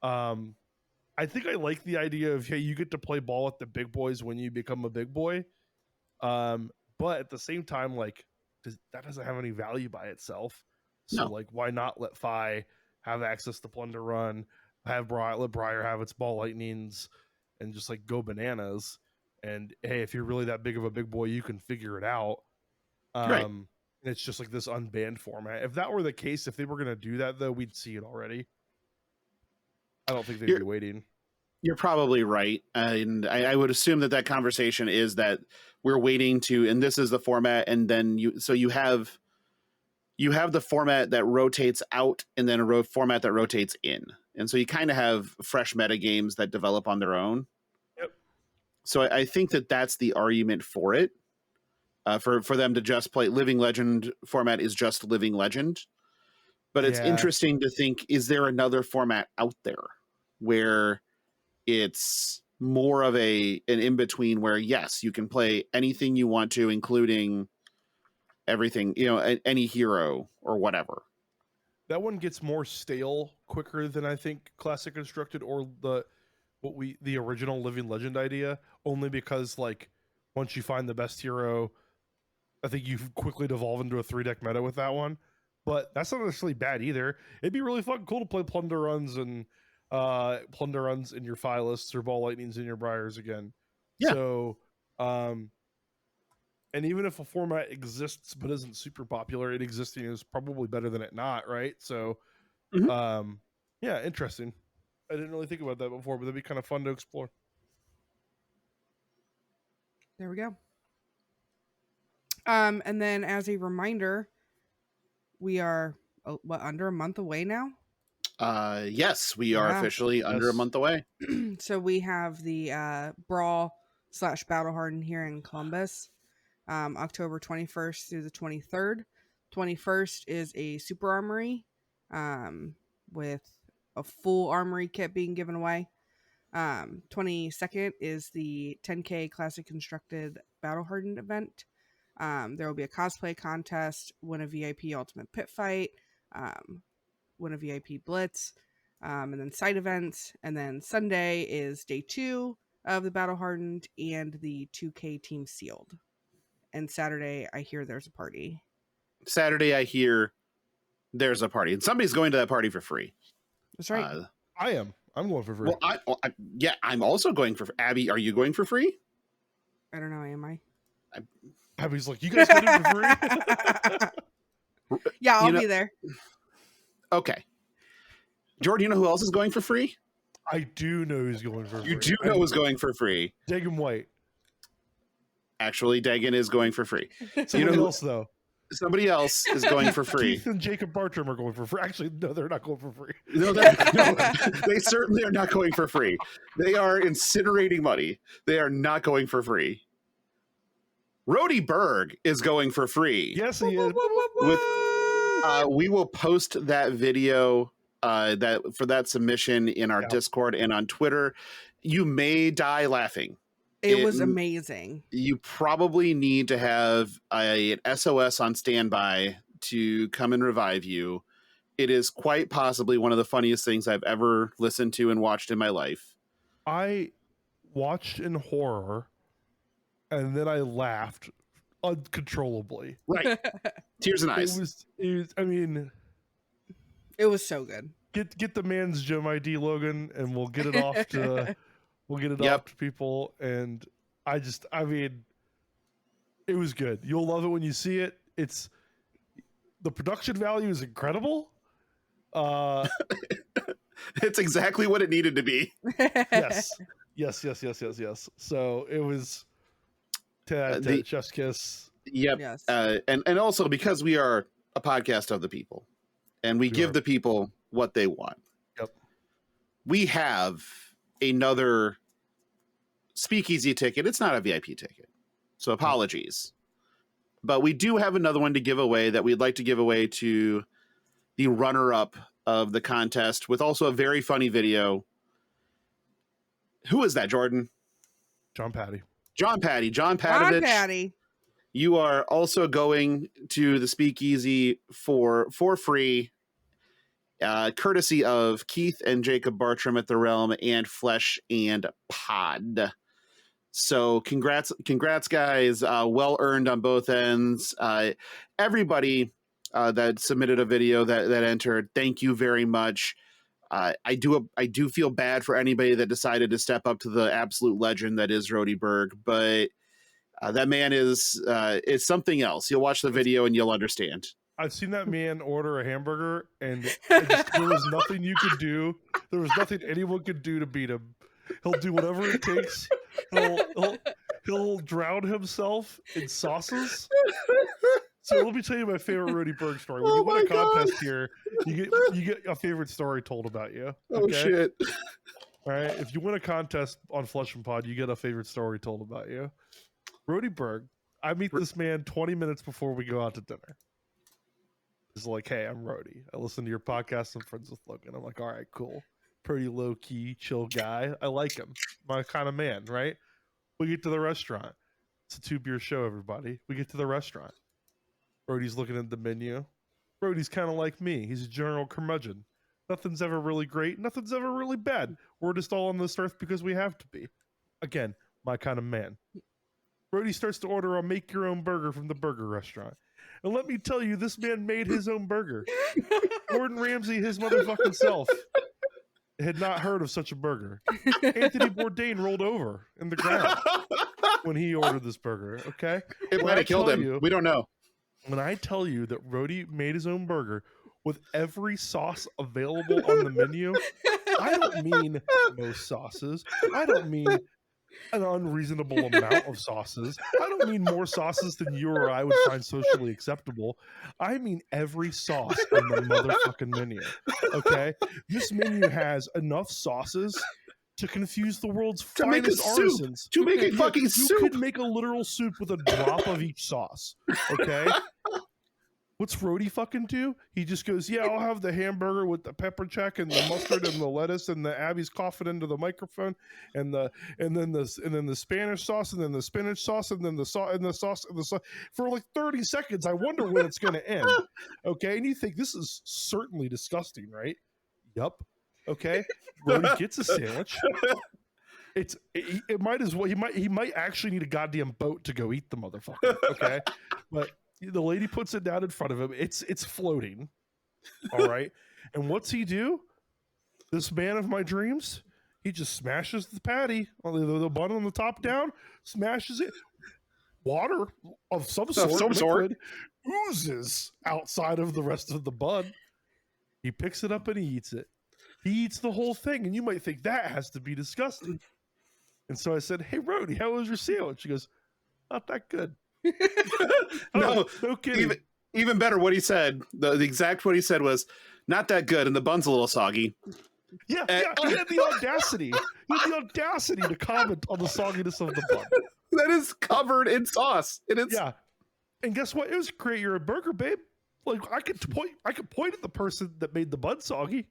I think I like the idea of, hey, you get to play ball with the big boys when you become a big boy. But at the same time, like, that doesn't have any value by itself. So, No. like, why not let Phi have access to Plunder Run, let Briar have its ball lightnings, and just like go bananas? And hey, if you're really that big of a big boy, you can figure it out. Right. And it's just like this unbanned format. If that were the case, if they were going to do that, though, we'd see it already. I don't think they'd be waiting. You're probably right. And I would assume that conversation is that we're waiting to, and this is the format. And then you have the format that rotates out and then a format that rotates in. And so you kind of have fresh meta games that develop on their own. Yep. So I think that that's the argument for it. For them to just play Living Legend format is just Living Legend. But it's interesting to think, is there another format out there where it's more of an in-between where, yes, you can play anything you want to, including everything, any hero or whatever. That one gets more stale quicker than I think Classic Constructed or the original Living Legend idea, only because like once you find the best hero, I think you quickly devolve into a 3-deck meta with that one. But that's not necessarily bad either. It'd be really cool to play Plunder Runs and Plunder Runs in your Phi lists or Ball Lightnings in your Briars again. Yeah. So, and even if a format exists but isn't super popular, it existing is probably better than it not, right? So, yeah, interesting. I didn't really think about that before, but that'd be kind of fun to explore. There we go. And then as a reminder, we are under a month away now? Yes, we are officially under a month away. So we have the Brawl / Battle Hardened here in Columbus, October 21st through the 23rd. 21st is a Super Armory with a full Armory kit being given away. 22nd is the 10K Classic Constructed Battle Hardened event. There will be a cosplay contest, win a VIP Ultimate Pit Fight, win a VIP Blitz, and then side events. And then Sunday is day 2 of the Battle Hardened and the 2K Team Sealed. And Saturday, I hear there's a party. Saturday, I hear there's a party. And somebody's going to that party for free. That's right. I am. I'm going for free. Well, I'm also going for Abby. Are you going for free? I don't know. Am I? Abby's like, you guys going to for free? Yeah, I'll be there. Okay. Jordan, you know who else is going for free? I do know who's going for free. You do know who's going for free. Dagan White. Actually, Dagan is going for free. So you know who else, though? Somebody else is going for free. Keith and Jacob Bartram are going for free. Actually, no, they're not going for free. No, they certainly are not going for free. They are incinerating money. They are not going for free. Rody Berg is going for free. Yes, he is. We will post that video for that submission in our Discord and on Twitter. You may die laughing. It was amazing. You probably need to have an SOS on standby to come and revive you. It is quite possibly one of the funniest things I've ever listened to and watched in my life. I watched in horror, and then I laughed uncontrollably. Right. Tears in eyes. It was so good. Get the man's gem ID, Logan, and we'll get it off to... We'll get it off to people, and it was good. You'll love it when you see it. The production value is incredible. It's exactly what it needed to be. Yes. So it was chef's kiss. Yep. Yes. And also because we are a podcast of the people, and we give the people what they want. Yep. We have another speakeasy ticket. It's not a VIP ticket, so apologies. But we do have another one to give away that we'd like to give away to the runner-up of the contest, with also a very funny video Who is that, Jordan? John Patty. John Patty. John John Padovich. Patty. You are also going to the Speakeasy for free, courtesy of Keith and Jacob Bartram at the Realm and Flesh and Pod. So congrats guys. Well earned on both ends. Everybody that submitted a video that entered, thank you very much. I do feel bad for anybody that decided to step up to the absolute legend that is Rody Berg, but that man is something else. You'll watch the video and you'll understand. I've seen that man order a hamburger, and there was nothing you could do. There was nothing anyone could do to beat him. He'll do whatever it takes. He'll drown himself in sauces. So let me tell you my favorite Rody Berg story. When you win a contest here, you get a favorite story told about you. Okay? Oh shit! All right. If you win a contest on Flesh and Pod, you get a favorite story told about you. Rody Berg. I meet this man 20 minutes before we go out to dinner. He's like, "Hey, I'm Rody. I listen to your podcast. I'm friends with Logan." I'm like, "All right, cool. Pretty low key, chill guy. I like him. My kind of man, right?" We get to the restaurant. It's a 2-beer show, everybody. We get to the restaurant. Rody's looking at the menu. Rody's kind of like me. He's a general curmudgeon. Nothing's ever really great. Nothing's ever really bad. We're just all on this earth because we have to be. Again, my kind of man. Rody starts to order a make-your-own burger from the burger restaurant. And let me tell you, this man made his own burger. Gordon Ramsay, his motherfucking self, had not heard of such a burger. Anthony Bourdain rolled over in the ground when he ordered this burger, okay? It might have killed him. We don't know. When I tell you that Rody made his own burger with every sauce available on the menu, I don't mean most sauces. I don't mean an unreasonable amount of sauces. I don't mean more sauces than you or I would find socially acceptable. I mean every sauce on the motherfucking menu. Okay? This menu has enough sauces to confuse the world's finest artisans. To make a fucking soup. You could make a literal soup with a drop of each sauce. Okay? What's Rody fucking do? He just goes, "Yeah, I'll have the hamburger with the pepper jack and the mustard and the lettuce and the Abby's coughing into the microphone and then the Spanish sauce and then the spinach sauce and then the sauce for like 30 seconds. I wonder when it's going to end." Okay, and you think this is certainly disgusting, right? Yup. Okay, Rody gets a sandwich. It might as well. He might actually need a goddamn boat to go eat the motherfucker. Okay, but the lady puts it down in front of him. It's floating. All right. And what's he do? This man of my dreams, he just smashes the patty, the bun on the top down, smashes it. Water of some sort oozes outside of the rest of the bun. He picks it up and he eats it. He eats the whole thing. And you might think that has to be disgusting. And so I said, "Hey, Rody, how was your sandwich?" She goes, "Not that good." No kidding. Even better, what he said, the exact what he said was, "Not that good," and the bun's a little soggy. Yeah, he had the audacity. He had the audacity to comment on the sogginess of the bun. That is covered in sauce. Yeah. And guess what? It was create your own burger, babe. Like I could point at the person that made the bun soggy.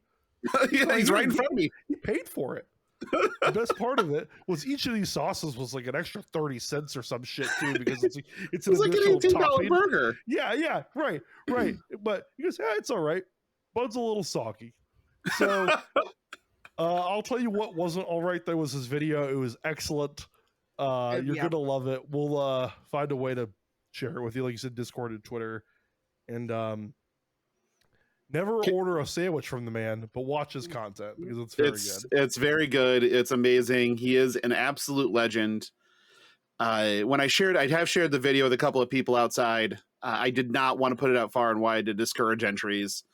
Yeah, he's right in front of me. He paid for it. The best part of it was each of these sauces was like an extra 30 cents or some shit too, because it's an like an $18 burger. Yeah, right. But he goes, "Yeah, it's all right. Bun's a little soggy." So I'll tell you what wasn't all right. There was his video. It was excellent. You're gonna love it. We'll find a way to share it with you, like you said, Discord and Twitter, and never order a sandwich from the man, but watch his content because it's very good. It's very good. It's amazing. He is an absolute legend. When I have shared the video with a couple of people outside. I did not want to put it out far and wide to discourage entries,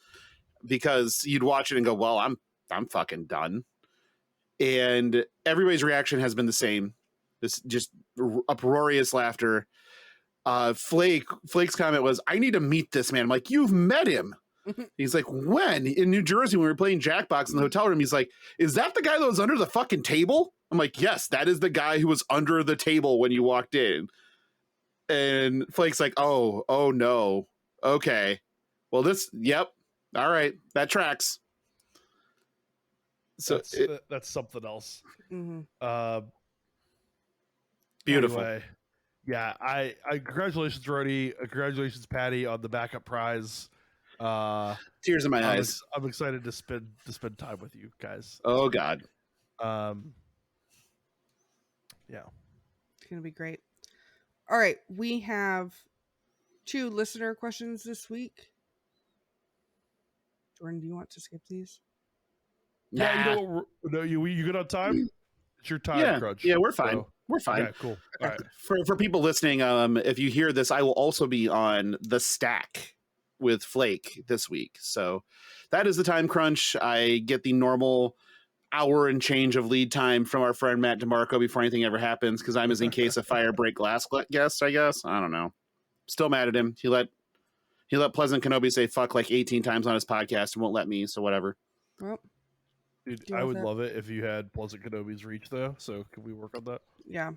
because you'd watch it and go, "Well, I'm fucking done." And everybody's reaction has been the same. This just uproarious laughter. Flake's comment was, "I need to meet this man." I'm like, "You've met him." He's like, "When?" "In New Jersey, when we were playing Jackbox in the hotel room." He's like, "Is that the guy that was under the fucking table?" I'm like, "Yes, that is the guy who was under the table when you walked in." And Flake's like, oh no. Okay. Well, yep. All right. That tracks. So that's something else. Mm-hmm. Beautiful. Anyway, yeah, I congratulations, Rody. Congratulations, Patty, on the backup prize. Tears in my eyes. I'm excited to spend time with you guys. Oh God. Yeah. It's gonna be great. All right, we have 2 listener questions this week. Jordan, do you want to skip these? Yeah, Nah. you know what? No, you good on time? It's your time crunch. Yeah, we're fine. So, We're fine. okay, cool. All right. For people listening, if you hear this, I will also be on The Stack with Flake this week. So that is the time crunch. I get the normal hour and change of lead time from our friend Matt DeMarco before anything ever happens, because I'm his in case of fire break glass guest, I guess. I don't know. Still mad at him. He let Pleasant Kenobi say fuck like 18 times on his podcast and won't let me, so whatever. Well, dude, I would love it if you had Pleasant Kenobi's reach though. So can we work on that? Yeah.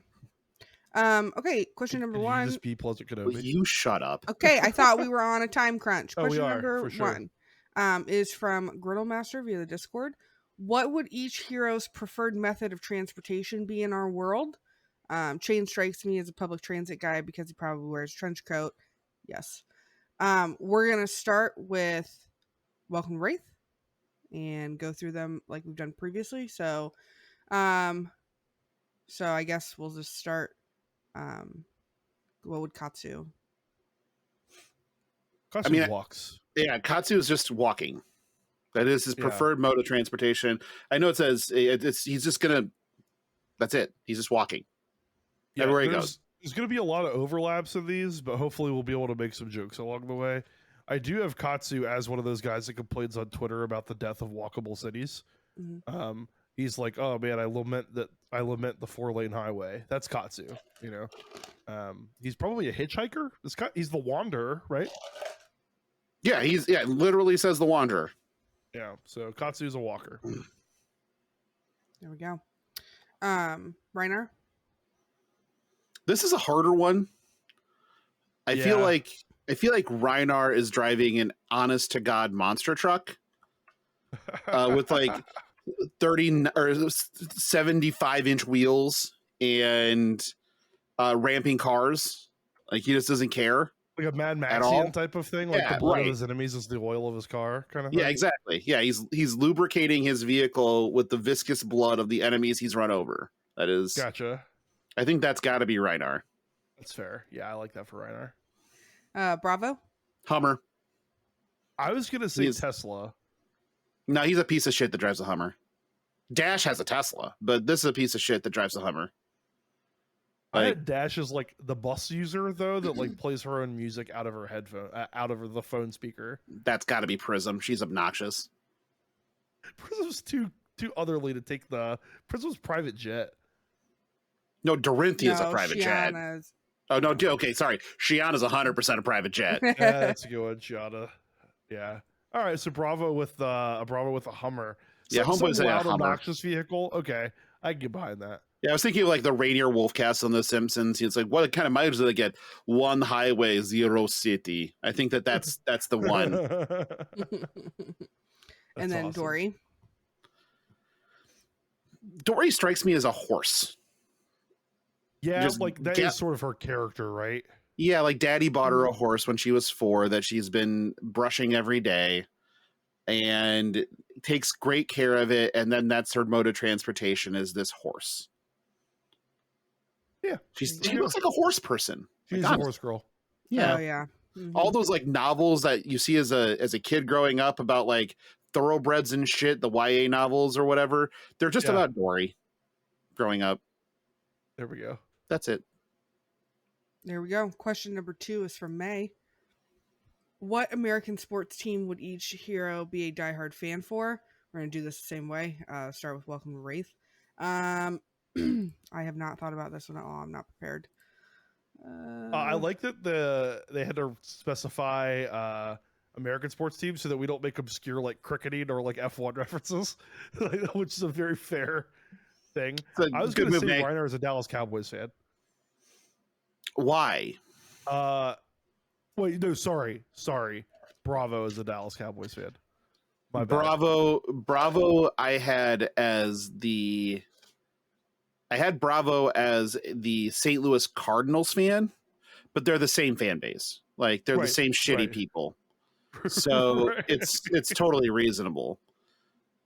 Okay, question number Could 1. You just be Pleasant Kenobi. Will you shut up? Okay, I thought we were on a time crunch. Oh, Question we are, number for sure. 1 is from Griddlemaster via the Discord. What would each hero's preferred method of transportation be in our world? Chain strikes me as a public transit guy because he probably wears a trench coat. Yes. We're going to start with Welcome to Wraith and go through them like we've done previously. So I guess we'll just start. What would Katsu? Katsu walks. Yeah, Katsu is just walking. That is his preferred mode of transportation. I know it says he's just gonna. That's it. He's just walking. Yeah, everywhere he goes. There's going to be a lot of overlaps of these, but hopefully we'll be able to make some jokes along the way. I do have Katsu as one of those guys that complains on Twitter about the death of walkable cities. Mm-hmm. He's like, "Oh man, I lament the 4-lane highway." That's Katsu, you know. He's probably a hitchhiker. He's the Wanderer, right? Yeah, literally says the Wanderer. Yeah, so Katsu's a walker. There we go. Reiner? This is a harder one. I feel like Reinar is driving an honest to God monster truck with like 30 or 75-inch wheels and ramping cars. Like he just doesn't care. Like a Mad Maxian type of thing, like the blood of his enemies is the oil of his car, kind of thing. Yeah, exactly. Yeah, he's lubricating his vehicle with the viscous blood of the enemies he's run over. That is gotcha. I think that's got to be Reinar. That's fair. Yeah, I like that for Reinar. Bravo? Hummer. I was gonna say Tesla. No, he's a piece of shit that drives a Hummer. Dash has a Tesla, but this is a piece of shit that drives a Hummer. I had Dash as like the bus user though that like plays her own music out of her headphone, out of the phone speaker. That's got to be Prism. She's obnoxious. Prism's too otherly to take the Prism's private jet. No, Dorinthia is a private Shiana's... jet. Oh no, okay, sorry. Shiana's 100% a private jet. Yeah, that's a good one, Shiana. Yeah. All right, so Bravo with a Hummer. Yeah, Homeboy's a loud, Hummer. Obnoxious vehicle. Okay, I can get behind that. Yeah, I was thinking of like the Rainier Wolfcast on The Simpsons. It's like, what kind of mileage do they get? 1 highway, 0 city. I think that's the one. And then awesome. Dory. Dory strikes me as a horse. Yeah, just like that is sort of her character, right? Yeah, like Daddy bought her a horse when she was 4 that she's been brushing every day and takes great care of it. And then that's her mode of transportation is this horse. Yeah. She looks like a horse person. She's a horse girl. Yeah. Oh, yeah. Mm-hmm. All those like novels that you see as a kid growing up about like thoroughbreds and shit, the YA novels or whatever, they're just about Dory growing up. There we go. That's it. There we go. Question number 2 is from May. What American sports team would each hero be a diehard fan for? We're going to do this the same way. Start with Welcome to Wraith. I have not thought about this one at all. I'm not prepared. I like that they had to specify American sports teams so that we don't make obscure like cricketing or like F1 references, which is a very fair thing. I was going to say Reiner is a Dallas Cowboys fan. Why? Wait, no, sorry. Bravo is a Dallas Cowboys fan. My bad. Bravo. I had Bravo as the St. Louis Cardinals fan, but they're the same fan base. Like they're the Right, same shitty right. people. So Right. it's totally reasonable.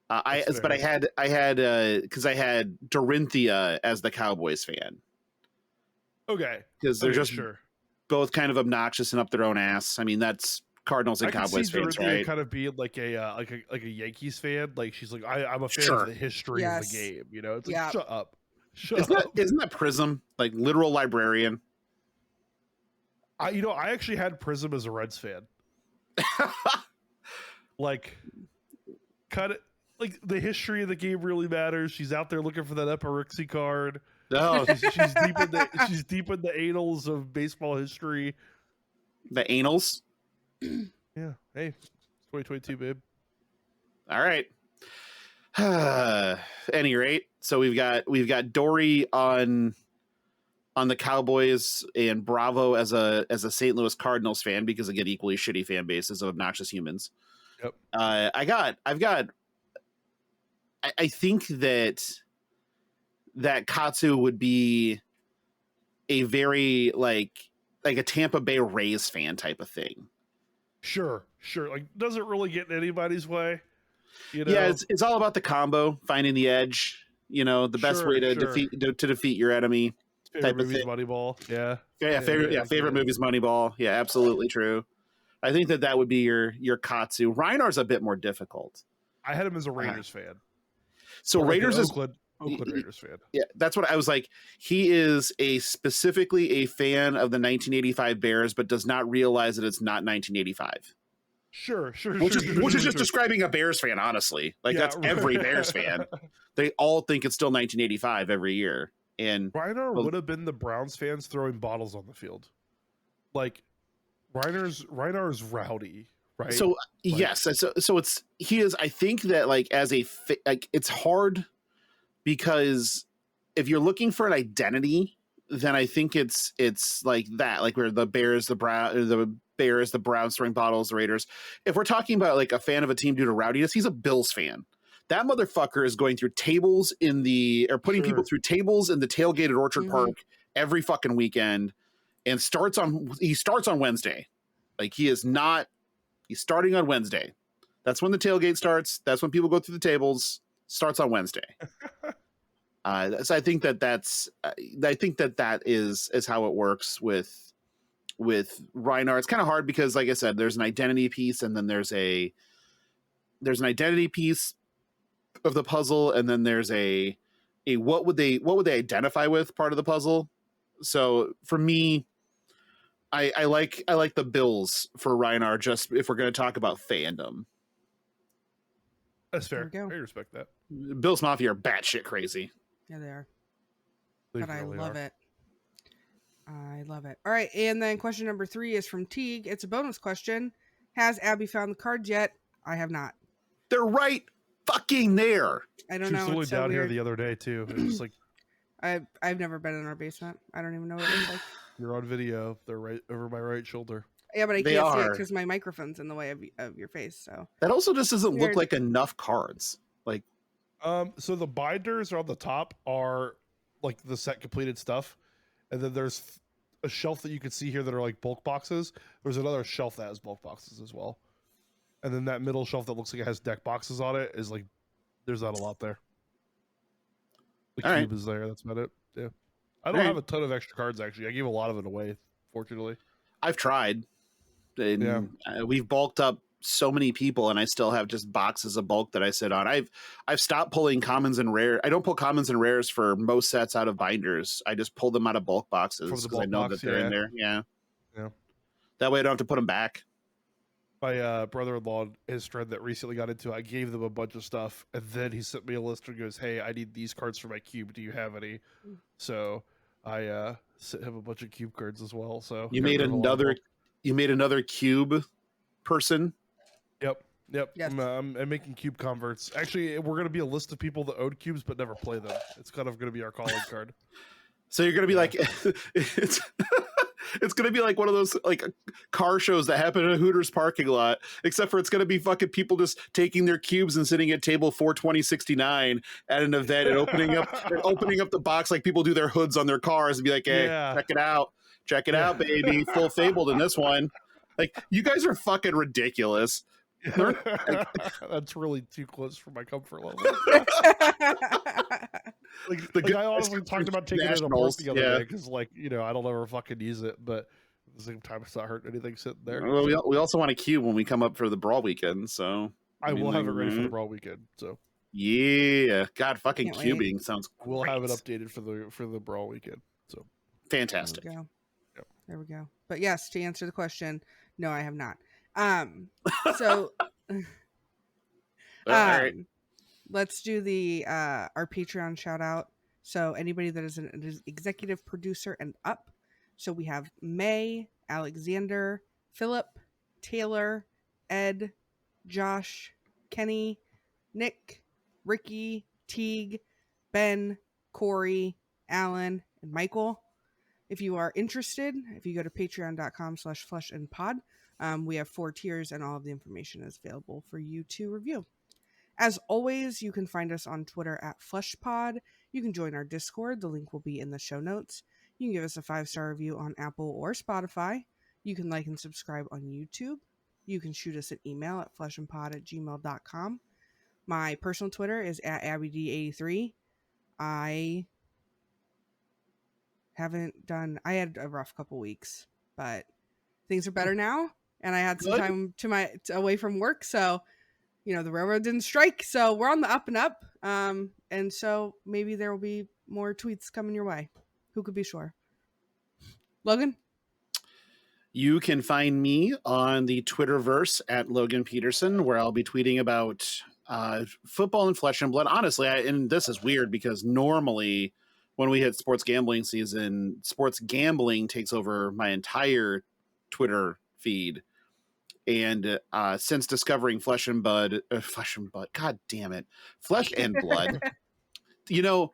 I That's had because I had Dorinthia as the Cowboys fan Okay. because they're just sure. both kind of obnoxious and up their own ass. I mean, that's Cardinals and I could Cowboys see fans, Dorothea right? kind of being like a Yankees fan. Like she's like, I'm a fan Sure. of the history Yes. of the game. You know, it's like Yeah. shut up. Shut up. Isn't that Prism like literal librarian? I actually had Prism as a Reds fan. Like, cut it. Like the history of the game really matters. She's out there looking for that Epirixie card. No, She's deep in the annals of baseball history. the anals. Yeah. Hey, it's 2022, babe. All right. Any rate, so we've got Dory on the Cowboys and Bravo as a St. Louis Cardinals fan because again, equally shitty fan bases of obnoxious humans. Yep. I think that Katsu would be a very like a Tampa Bay Rays fan type of thing. Sure. Like, doesn't really get in anybody's way. You know? Yeah, it's all about the combo, finding the edge. You know, the best way to defeat your enemy. Favorite type of movie's thing. Moneyball. Yeah. Favorite movie's Moneyball. Yeah, absolutely true. I think that would be your Katsu. Reinar's a bit more difficult. I had him as a Raiders fan. So Or like an Raiders is Oakland Raiders fan. yeah, that's what I was like. He is specifically a fan of the 1985 Bears, but does not realize that it's not 1985. Sure. Which is just describing a Bears fan, honestly. Like that's every Bears fan. They all think it's still 1985 every year. And Reinar would have been the Browns fans throwing bottles on the field. Like Reinar is rowdy, right? so yes, so he is. I think that like as it's hard because if you're looking for an identity, then I think it's like that, like where the Bears, the Browns throwing bottles, the Raiders. If we're talking about like a fan of a team due to rowdiness, he's a Bills fan. That motherfucker is going through tables putting people through tables in the tailgate at Orchard Park every fucking weekend, and he starts on Wednesday. Like he's starting on Wednesday. That's when the tailgate starts. That's when people go through the tables. Starts on Wednesday. So I think that is how it works with Reinar. It's kind of hard because, like I said, there's an identity piece, and then there's an identity piece of the puzzle, and then there's a what would they identify with part of the puzzle. So for me, I like the Bills for Reinar, just if we're going to talk about fandom. That's fair. There we go. I respect that. Bills Mafia are batshit crazy. Yeah, they are. They But really I love are. it. I love it. All right, and then question number 3 is from Teague. It's a bonus question. Has Abby found the cards yet? I have not. They're right fucking there. I don't She was know. literally It's so down here weird. the other day too. It's just like I've never been in our basement. I don't even know what it looks like. you're on video. They're right over my right shoulder. Yeah, but I They can't see it are. because my microphone's in the way of your face. So That also just doesn't look Weird. like enough cards. Like So the binders on the top are like the set completed stuff, and then there's a shelf that you can see here that are like bulk boxes. There's another shelf that has bulk boxes as well, and then that middle shelf that looks like it has deck boxes on it is like there's not a lot there. The All cube right. is there. That's about it. Yeah, I don't All right. have a ton of extra cards actually. I gave a lot of it away, fortunately. I've tried. And Yeah. we've bulked up so many people, and I still have just boxes of bulk that I sit on. I've stopped pulling commons and rare. I don't pull commons and rares for most sets out of binders. I just pull them out of bulk boxes From the because I bulk know box, that they're in yeah. there. Yeah. Yeah. That way I don't have to put them back. My brother-in-law, his friend that recently got into it, I gave them a bunch of stuff, and then he sent me a list and goes, "Hey, I need these cards for my cube. Do you have any?" So I sent him a bunch of cube cards as well. So You made another cube person. Yep. Yes. I'm making cube converts. Actually, we're gonna be a list of people that own cubes but never play them. It's kind of gonna be our calling card. So you're gonna be like, it's It's gonna be like one of those like car shows that happen in a Hooters parking lot, except for it's gonna be fucking people just taking their cubes and sitting at table 42069 at an event and opening up the box like people do their hoods on their cars and be like, hey, check it out, baby, full fabled in this one. Like, you guys are fucking ridiculous. That's really too close for my comfort level. Like I honestly talked about taking it to port the other day because, like, you know, I don't ever fucking use it, but at the same time, it's not hurting anything sitting there. Well, we also want a cube when we come up for the Brawl weekend, so I will have it ready for the Brawl weekend. So yeah, God, fucking cubing sounds great. We'll have it updated for the Brawl weekend. So fantastic. There we go. Yep. There we go. But yes, to answer the question, no, I have not. So all right. Let's do the our Patreon shout out. So anybody that is an executive producer and up. So we have May, Alexander, Philip, Taylor, Ed, Josh, Kenny, Nick, Ricky, Teague, Ben, Corey, Alan, and Michael. If you are interested, if you go to patreon.com/fleshandpod, we have 4 tiers and all of the information is available for you to review. As always, you can find us on Twitter at FleshPod. You can join our Discord. The link will be in the show notes. You can give us a 5-star review on Apple or Spotify. You can like and subscribe on YouTube. You can shoot us an email at fleshandpod@gmail.com. My personal Twitter is at AbbyD83. I had a rough couple weeks, but things are better now. And I had some time away from work. So, you know, the railroad didn't strike. So we're on the up and up. And so maybe there will be more tweets coming your way. Who could be sure? Logan? You can find me on the Twitterverse at Logan Peterson, where I'll be tweeting about football and flesh and blood. Honestly, and this is weird because normally when we hit sports gambling season, sports gambling takes over my entire Twitter feed. And since discovering Flesh and Blood, God damn it, Flesh and Blood, you know,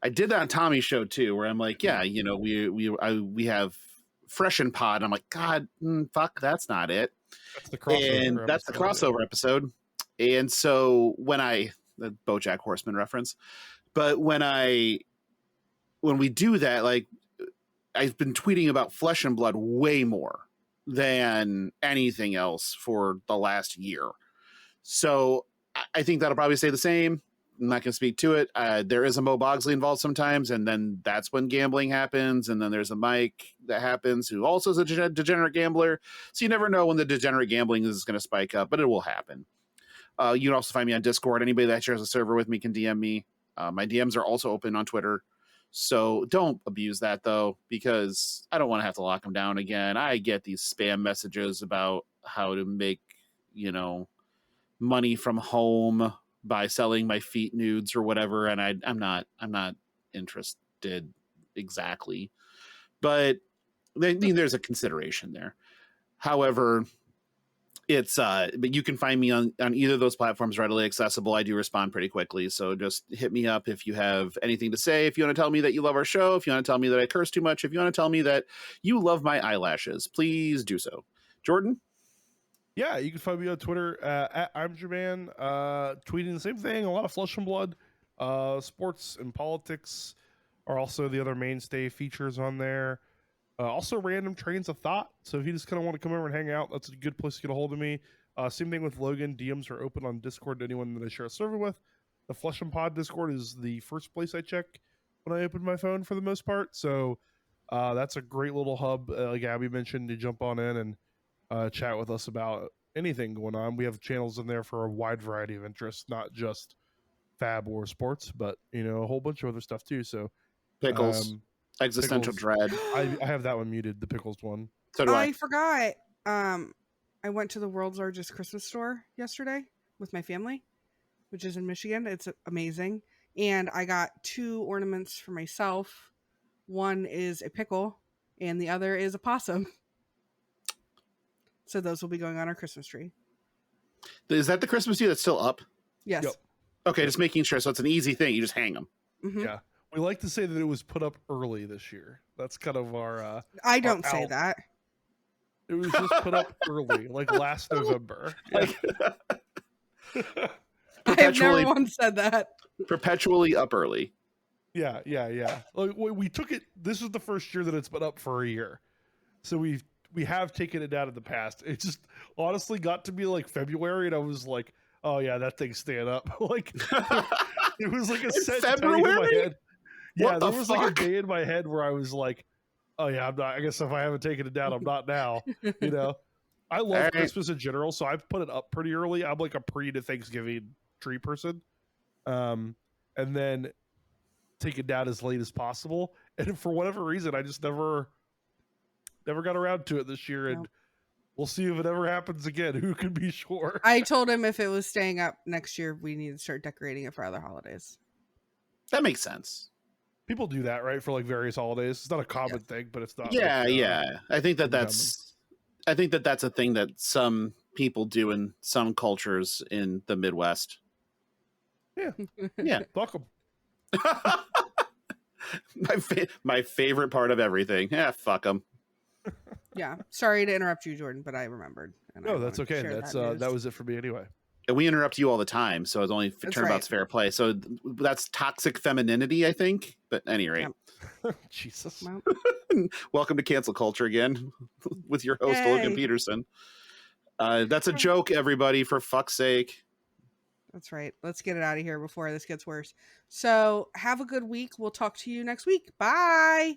I did that on Tommy's show too, where I'm like, yeah, you know, we have Fresh and Pod. I'm like, God, fuck, that's not it. That's the crossover. And that's the crossover episode. And so the BoJack Horseman reference, but when we do that, like, I've been tweeting about Flesh and Blood way more than anything else for the last year. So I think that'll probably stay the same. I'm not going to speak to it. There is a Mo Bogsley involved sometimes, and then that's when gambling happens. And then there's a Mike that happens who also is a degenerate gambler. So you never know when the degenerate gambling is going to spike up, but it will happen. You can also find me on Discord. Anybody that shares a server with me can DM me. My DMs are also open on Twitter. So don't abuse that, though, because I don't want to have to lock them down again. I get these spam messages about how to make, you know, money from home by selling my feet nudes or whatever, and I'm not interested exactly. But there's a consideration there. However, but you can find me on either of those platforms readily accessible. I do respond pretty quickly. So just hit me up if you have anything to say. If you want to tell me that you love our show, if you want to tell me that I curse too much, if you want to tell me that you love my eyelashes, please do so. Jordan? Yeah, you can find me on Twitter at I'm Jerman, tweeting the same thing. A lot of Flesh and Blood. Sports and politics are also the other mainstay features on there. Also random trains of thought. So if you just kind of want to come over and hang out, that's a good place to get a hold of me. Same thing with Logan. DMs are open on Discord to anyone that I share a server with. The Flesh and Pod Discord is the first place I check when I open my phone for the most part. So that's a great little hub, like Abby mentioned, to jump on in and chat with us about anything going on. We have channels in there for a wide variety of interests, not just Fab or sports, but, you know, a whole bunch of other stuff too. So Pickles. Existential Dread. I have that one muted, the Pickles one. So do I. I forgot. I went to the world's largest Christmas store yesterday with my family, which is in Michigan. It's amazing. And I got 2 ornaments for myself. One is a pickle and the other is a possum. So those will be going on our Christmas tree. Is that the Christmas tree that's still up? Yes. Yep. Okay, just making sure. So it's an easy thing. You just hang them. Mm-hmm. Yeah. We like to say that it was put up early this year. That's kind of our. I don't say out. that. It was just put up early, like last November. Like I have never perpetually, once said that. perpetually up early. Yeah. Like we took it. This was the first year that it's been up for a year, so we have taken it down in the past. It just honestly got to be like February, and I was like, oh yeah, that thing's staying up. Like it was like a set day in my February? head. Yeah, What the there was like a fuck? day in my head where I was like, oh yeah, I'm not. I guess if I haven't taken it down, I'm not now. You know, I love Alright. Christmas in general, so I've put it up pretty early. I'm like a pre to Thanksgiving tree person, and then take it down as late as possible. And for whatever reason, I just never got around to it this year, and Nope. we'll see if it ever happens again. Who can be sure? I told him if it was staying up next year, we need to start decorating it for other holidays. That makes sense. People do that, right? For like various holidays. It's not a common thing, but it's not. Yeah, like, yeah. I think that uncommon. that's a thing that some people do in some cultures in the Midwest. Yeah. Fuck 'em. My favorite part of everything. Yeah, fuck them. Yeah. Sorry to interrupt you, Jordan, but I remembered. And I No, that's wanted to okay. share That's news. that was it for me anyway. And we interrupt you all the time, so it's only That's turnabout's right. fair play. So that's toxic femininity, I think. But at any rate, Jesus. Well, welcome to cancel culture again with your host Logan Yay. Peterson. That's a joke, everybody. For fuck's sake. that's right. Let's get it out of here before this gets worse. So have a good week. We'll talk to you next week. Bye.